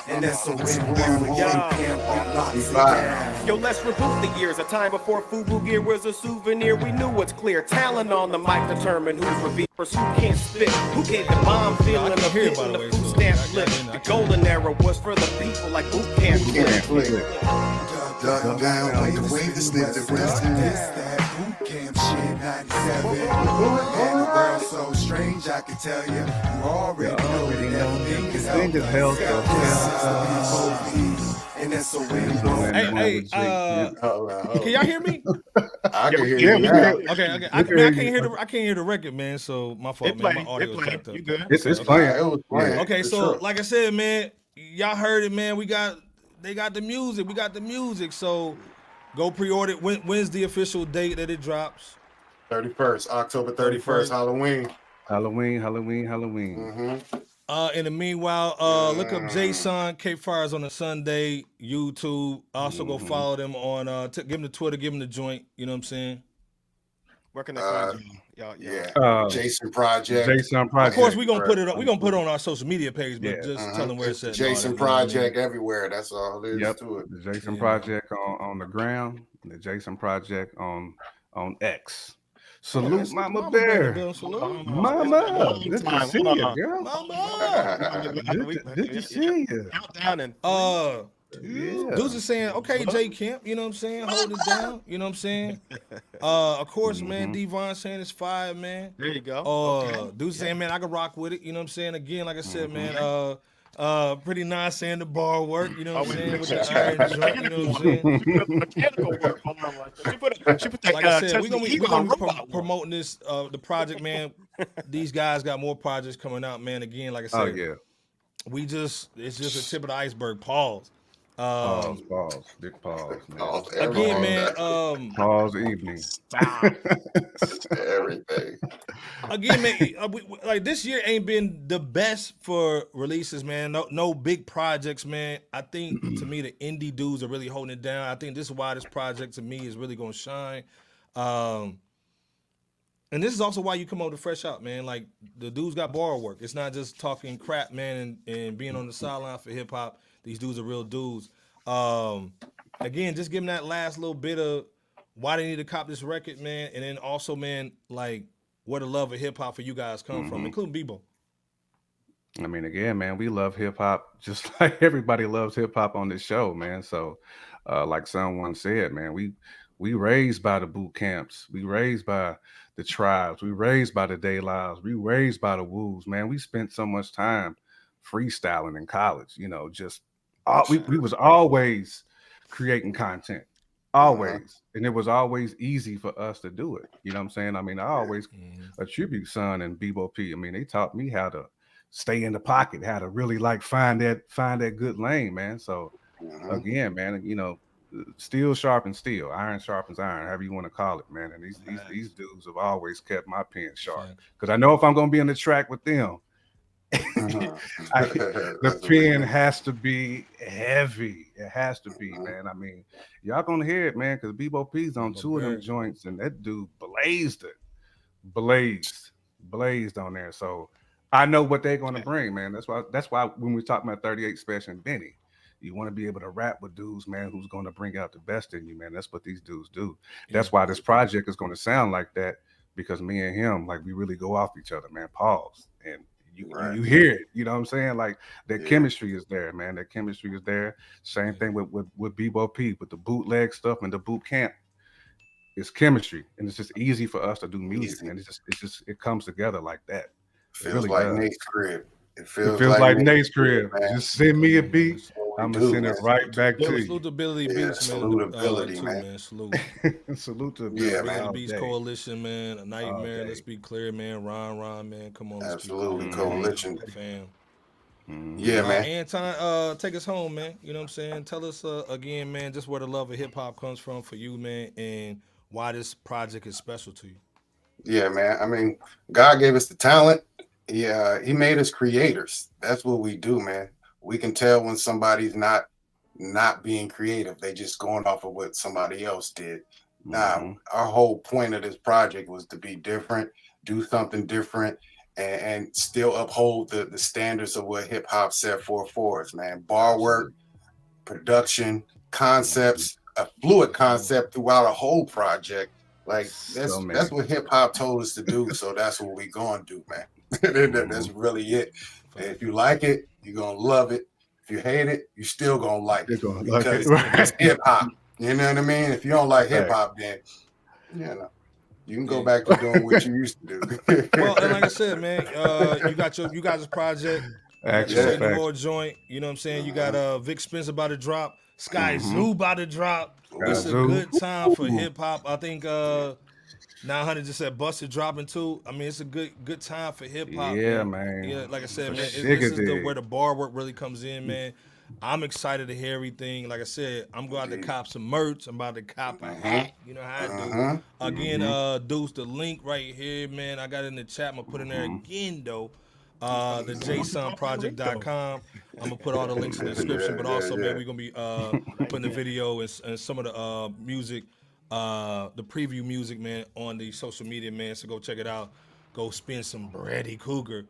and that's a weird world with J can't be down. Yo, let's reboot the years. A time before FUBU gear was a souvenir. We knew what's clear. Talent on the mic determined who's revered. Who can't spit? Who gave the bomb feeling of hitting the food stamp flip? The golden era was for the people like boot camp. Duck down, wait, this nigga the rest of this, that boot camp shit, 97. And the world so strange, I can tell you. You already know that everything is helter skelter. And that's a win. Hey, can y'all hear me? I can hear you now. Okay. I can't hear the record, man. So my fault, man. My audio is jacked up. You good? it's playing. It was playing. Okay, so like I said, man, y'all heard it, man. They got the music. We got the music. So go pre-order it. When's the official date that it drops? 31st, October 31st, Halloween. Halloween. In the meanwhile, look up JSON, Campfires on the Sonday, YouTube. Also go follow them on give them the Twitter, give them the joint. You know what I'm saying? Where can they find you? Y'all. JSON Project. Of course, we're gonna put it on our social media page, but just tell them where it's at. JSON Project everywhere. That's all it is to it. The JSON Project on the ground, the JSON Project on X. Salute, Mama Bear. Mama, good to see you, girl. Mama, good to see you. Countdown and dudes are saying, okay, J Camp, you know what I'm saying? Hold it down, you know what I'm saying? Of course, man, Devon saying it's fire, man. There you go. Dudes saying, man, I can rock with it, you know what I'm saying? Again, like I said, man, pretty nice saying the bar work, you know what I'm saying? With the iron joint, you know what I'm saying? She put that, like I said, we're gonna be promoting this, the project, man. These guys got more projects coming out, man. Again, like I said, it's just a tip of the iceberg. Pause. Big pause, man. Again, man. Pause evening. Everything. Again, man. Like this year ain't been the best for releases, man. No big projects, man. I think to me the indie dudes are really holding it down. I think this is why this project to me is really gonna shine. And this is also why you come over to FRSHOUT, man. Like the dudes got bar work. It's not just talking crap, man, and being on the sideline for hip hop. These dudes are real dudes. Again, just give them that last little bit of why they need to cop this record, man. And then also, man, like where the love of hip hop for you guys come from, including Bebo. I mean, again, man, we love hip hop just like everybody loves hip hop on this show, man. So, like someone said, man, we raised by the boot camps, we raised by the tribes, we raised by the day lives, we raised by the woos, man. We spent so much time freestyling in college, you know, just we was always creating content, always, and it was always easy for us to do it. You know what I'm saying? I mean, I always attribute Son and Bebo P. I mean, they taught me how to stay in the pocket, how to really like find that good lane, man. So again, man, you know, steel sharpens steel, iron sharpens iron, however you want to call it, man. And these dudes have always kept my pen sharp, because I know if I'm gonna be on the track with them, the pen has to be heavy. It has to be, man. I mean, y'all gonna hear it, man, because Bebo P's on two of them joints, and that dude blazed on there. So I know what they're gonna bring, man. That's why when we talk about 38 Spesh and Benny, you want to be able to rap with dudes, man, who's going to bring out the best in you, man. That's what these dudes do. That's why this project is going to sound like that, because me and him, like, we really go off each other, man. Pause. And you hear it. You know what I'm saying? Like, that chemistry is there, man. That chemistry is there. Same thing with Bebo P, with the bootleg stuff and the boot camp. It's chemistry, and it's just easy for us to do music, man. It comes together like that. Feels really like does. Nate's crib. It feels like Nate's crib. Man. Just send me a beat. I'm gonna send it right back to you. Salute to Ability Beats, man. Salute, man. Salute. Salute to Ability, man. Beats Coalition, man. A Nightmare. Let's be clear, man. Ron, man. Come on. Absolutely, Coalition. Fam. Yeah, man. Anton, take us home, man. You know what I'm saying? Tell us again, man, just where the love of hip hop comes from for you, man, and why this project is special to you. Yeah, man. I mean, God gave us the talent. He made us creators. That's what we do, man. We can tell when somebody's not being creative. They just going off of what somebody else did. Now, our whole point of this project was to be different, do something different, and still uphold the standards of what hip hop set forth for us, man. Bar work, production, concepts, a fluid concept throughout a whole project. Like, that's what hip hop told us to do. So that's what we gonna do, man. That's really it. And if you like it, you're gonna love it. If you hate it, you're still gonna like it, because it's hip hop. You know what I mean? If you don't like hip hop, then you can go back to doing what you used to do. Well, and like I said, man, you got you guys' project, the More joint. You know what I'm saying? You got Vic Spence about to drop, Sky Zoo about to drop. It's a good time for hip hop. I think 900 just said Busted dropping too. I mean, it's a good time for hip hop. Yeah, man. Yeah, like I said, man, this is where the bar work really comes in, man. I'm excited to hear everything. Like I said, I'm going to cop some merch. I'm about to cop a hat. You know how I do. Again, Deuce, the link right here, man. I got it in the chat. I'm going to put it in there again, though. The JSONproject.com. I'm going to put all the links in the description. But also, man, we're going to be putting the video and some of the music, the preview music, man, on the social media, man. So go check it out. Go spin some Brady Cougar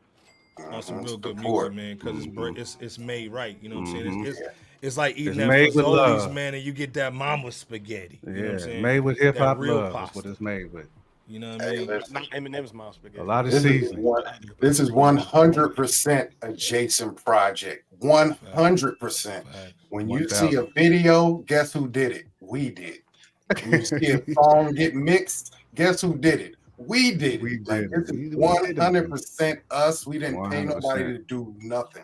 on some real good music, man, because it's made right. You know what I'm saying? It's like eating that Fazoli's, man, and you get that mama spaghetti. You know what I'm saying? Made with hip hop love. That's what it's made with. You know what I mean? Not Eminem's mom spaghetti. A lot of seasoning. This is 100% a Jason project. 100%. When you see a video, guess who did it? We did. When you see a song get mixed, guess who did it? We did it. This is 100% us. We didn't pay nobody to do nothing.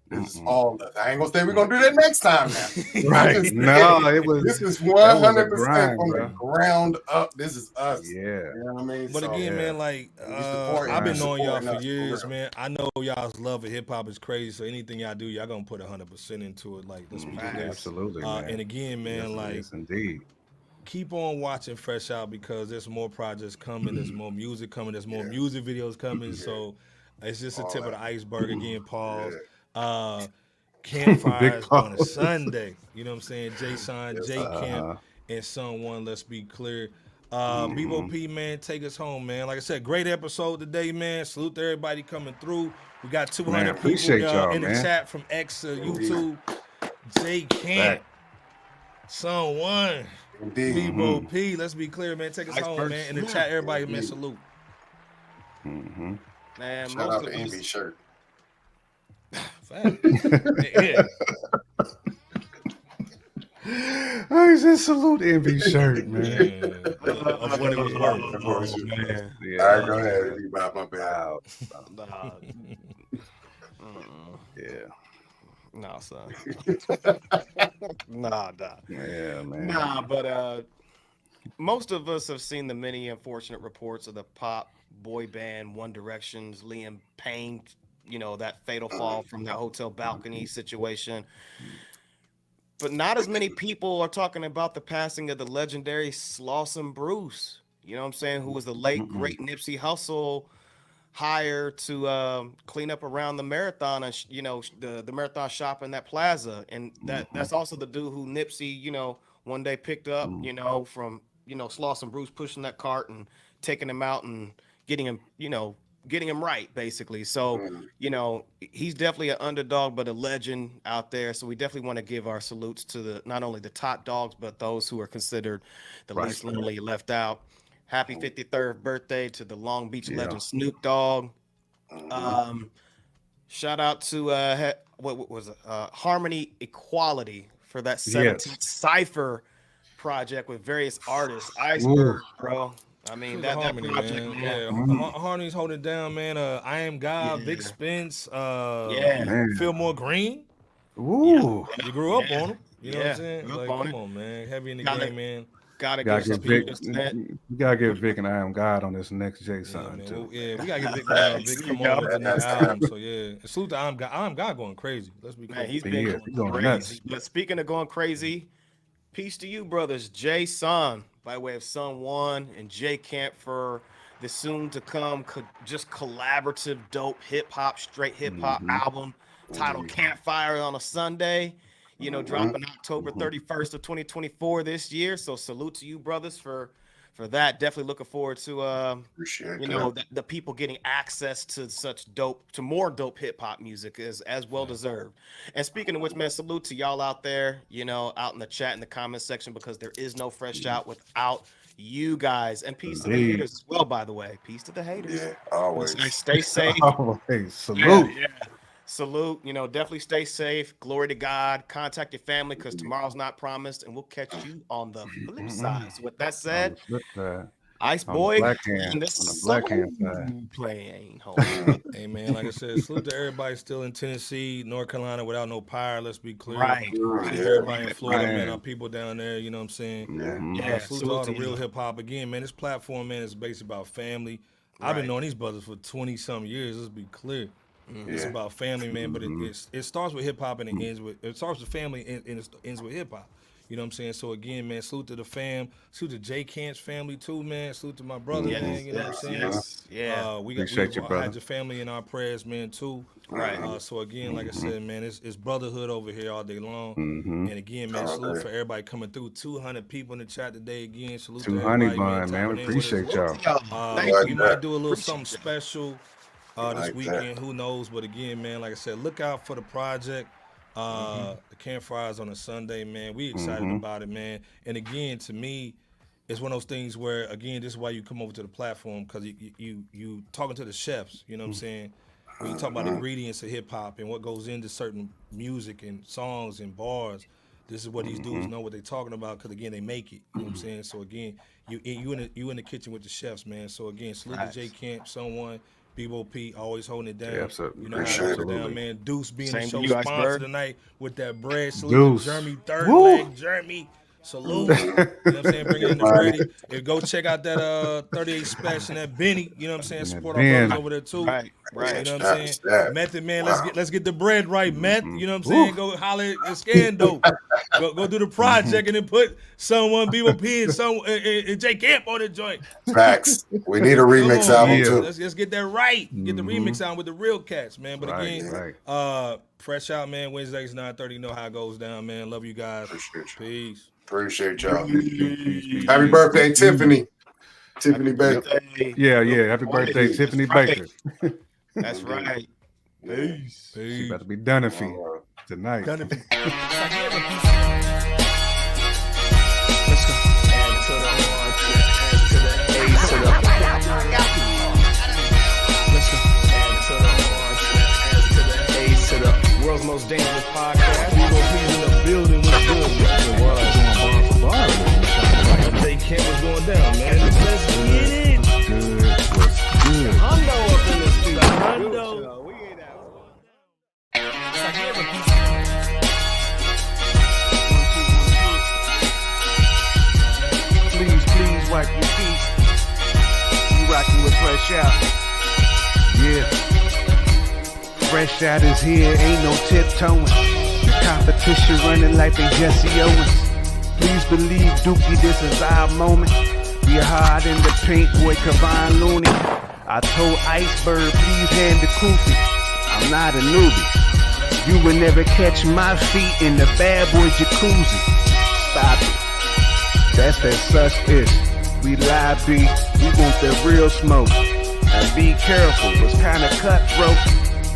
This is all us. I ain't gonna say we're gonna do that next time now. Right. No, it was. This is 100% from the ground up. This is us. Yeah. You know what I mean? But again, man, like I've been knowing y'all for years, man. I know y'all's love of hip hop is crazy. So anything y'all do, y'all gonna put 100% into it. Like, let's be clear. Absolutely. And again, man, yes, indeed. Keep on watching Fresh Out, because there's more projects coming. There's more music coming. There's more music videos coming. So it's just a tip of the iceberg. Again, pause. Campfires on a Sunday. You know what I'm saying? JSON, J Camp, and Son One. Let's be clear. Bebo P, man, take us home, man. Like I said, great episode today, man. Salute to everybody coming through. We got 200 people in the chat from X YouTube. J Camp, Son One. Bebo P, let's be clear, man. Take us home, man. In the chat, everybody, man, salute. Man, shout out to Envy shirt. Yeah. Oh, he said salute Envy shirt, man. Of what it was worth. Man. Yeah. All right, go ahead. You bop my bad. Yeah. No, son. No. Nah. Yeah, man. Nah, but most of us have seen the many unfortunate reports of the pop boy band One Direction's Liam Payne, that fatal fall from that hotel balcony situation. But not as many people are talking about the passing of the legendary Slawson Bruce. You know what I'm saying? Who was the late great Nipsey Hussle hired to clean up around the marathon and the marathon shop in that plaza. And that's also the dude who Nipsey one day picked up from Slawson Bruce, pushing that cart and taking him out and getting him right, basically. So he's definitely an underdog but a legend out there. So we definitely want to give our salutes to not only the top dogs but those who are considered the least lonely left out. Happy 53rd birthday to the Long Beach legend Snoop Dogg. Shout out to what was it? Harmony Equality for that 17th Cypher project with various artists. Iceberg, bro. I mean, that project, man. Harmony's holding it down, man. I Am God, Big Spence, Man. Fillmore Green. Ooh. You grew up on him. You know what I'm saying? Like, come on, man. Heavy in the game, man. Gotta get Vic. you gotta get Vic and I Am God on this next JSON too. We gotta get Vic come on with the next album. So and salute to I Am God going crazy. Let's be clear. Man, he's been going crazy. Nuts. But speaking of going crazy, peace to you, brothers. JSON by way of Sun One and J Camp for the soon to come just collaborative dope straight hip hop album titled Campfires on a Sunday. Dropping October 31st of 2024 this year. So salute to you, brothers, for that. Definitely looking forward to the people getting access to more dope hip hop music as well deserved. And speaking of which, man, salute to y'all out there, out in the chat in the comment section, because there is no Fresh Out without you guys. And peace to the haters as well, by the way. Peace to the haters. Yeah, always. Stay safe. Always. Salute. Yeah. Salute, definitely stay safe. Glory to God. Contact your family because tomorrow's not promised, and we'll catch you on the flip side. So with that said, Ice Boy, on the black hand side, playing home. Hey man, like I said, salute to everybody still in Tennessee, North Carolina without no power. Let's be clear. Right. Everybody in Florida, man, our people down there. You know what I'm saying? Yeah. Salute to all the real hip hop. Again, man, this platform, man, is basically about family. I've been knowing these brothers for 20-some years. Let's be clear. It's about family, man, but it starts with hip hop and it starts with family and it ends with hip hop. You know what I'm saying? So again, man, salute to the fam, salute to J Camp's family too, man. Salute to my brother, man. You know what I'm saying? We had your family in our prayers, man, too. Right. So again, like I said, man, it's brotherhood over here all day long. And again, man, salute for everybody coming through. 200 people in the chat today. Again, salute to everybody, man. We appreciate y'all. We might do a little something special this weekend, who knows? But again, man, like I said, look out for the project. The Campfires on a Sunday, man. We excited about it, man. And again, to me, it's one of those things where, again, this is why you come over to the platform, because you talking to the chefs. You know what I'm saying? When you talk about ingredients of hip hop and what goes into certain music and songs and bars, this is what these dudes know what they're talking about, because again, they make it. You know what I'm saying? So again, you in the kitchen with the chefs, man. So again, salute to J Camp, someone. B.O.P. always holding it down. Yeah, absolutely. You know how to hold it down, man. Deuce being the show sponsor tonight with that bread. Salute Deuce. to Jeremy, third leg, Jeremy. Salute. You know what I'm saying? Bring it in the ready. Go check out that 38 Spesh and that Benny. You know what I'm saying? Support our brothers over there too. Right. You know what I'm saying? Method man, let's get the bread right, Meth. You know what I'm saying? Go holler at Skandalous. Go do the project and then put someone B.O.P. and J Camp on the joint. Facts. We need a remix album too. Let's get that right. Get the remix out with the real cats, man. But again, Fresh Out, man. Wednesdays 9:30. You know how it goes down, man. Love you guys. Peace. Appreciate y'all. Happy birthday, Tiffany. Tiffany Baker. Yeah. Happy birthday, Tiffany Baker. That's right. Peace. She about to be done for you tonight. Let's go. World's most dangerous podcast. We gonna be in the building with good. They can't was going down, man. Let's get it. Good. Hondo up in this studio. Hondo. We ain't out. mark your feet. You rockin' with Fresh Out. Yeah. Fresh Out is here, ain't no tiptoeing. The competition running like they Jesse Owens. Please believe, Dookie, this is our moment. We hard in the paint, boy, Kavon Looney. I told Iceberg, please hand the koofy. I'm not a newbie. You will never catch my feet in the bad boy jacuzzi. Stop it. That's that such ish. We live B, we want the real smoke. And be careful, it's kinda cutthroat.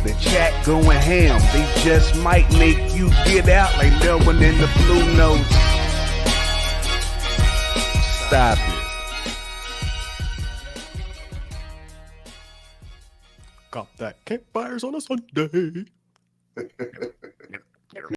The chat going ham, they just might make you get out like no one in the blue notes. Stop it. Cop that Campfires on a Sunday.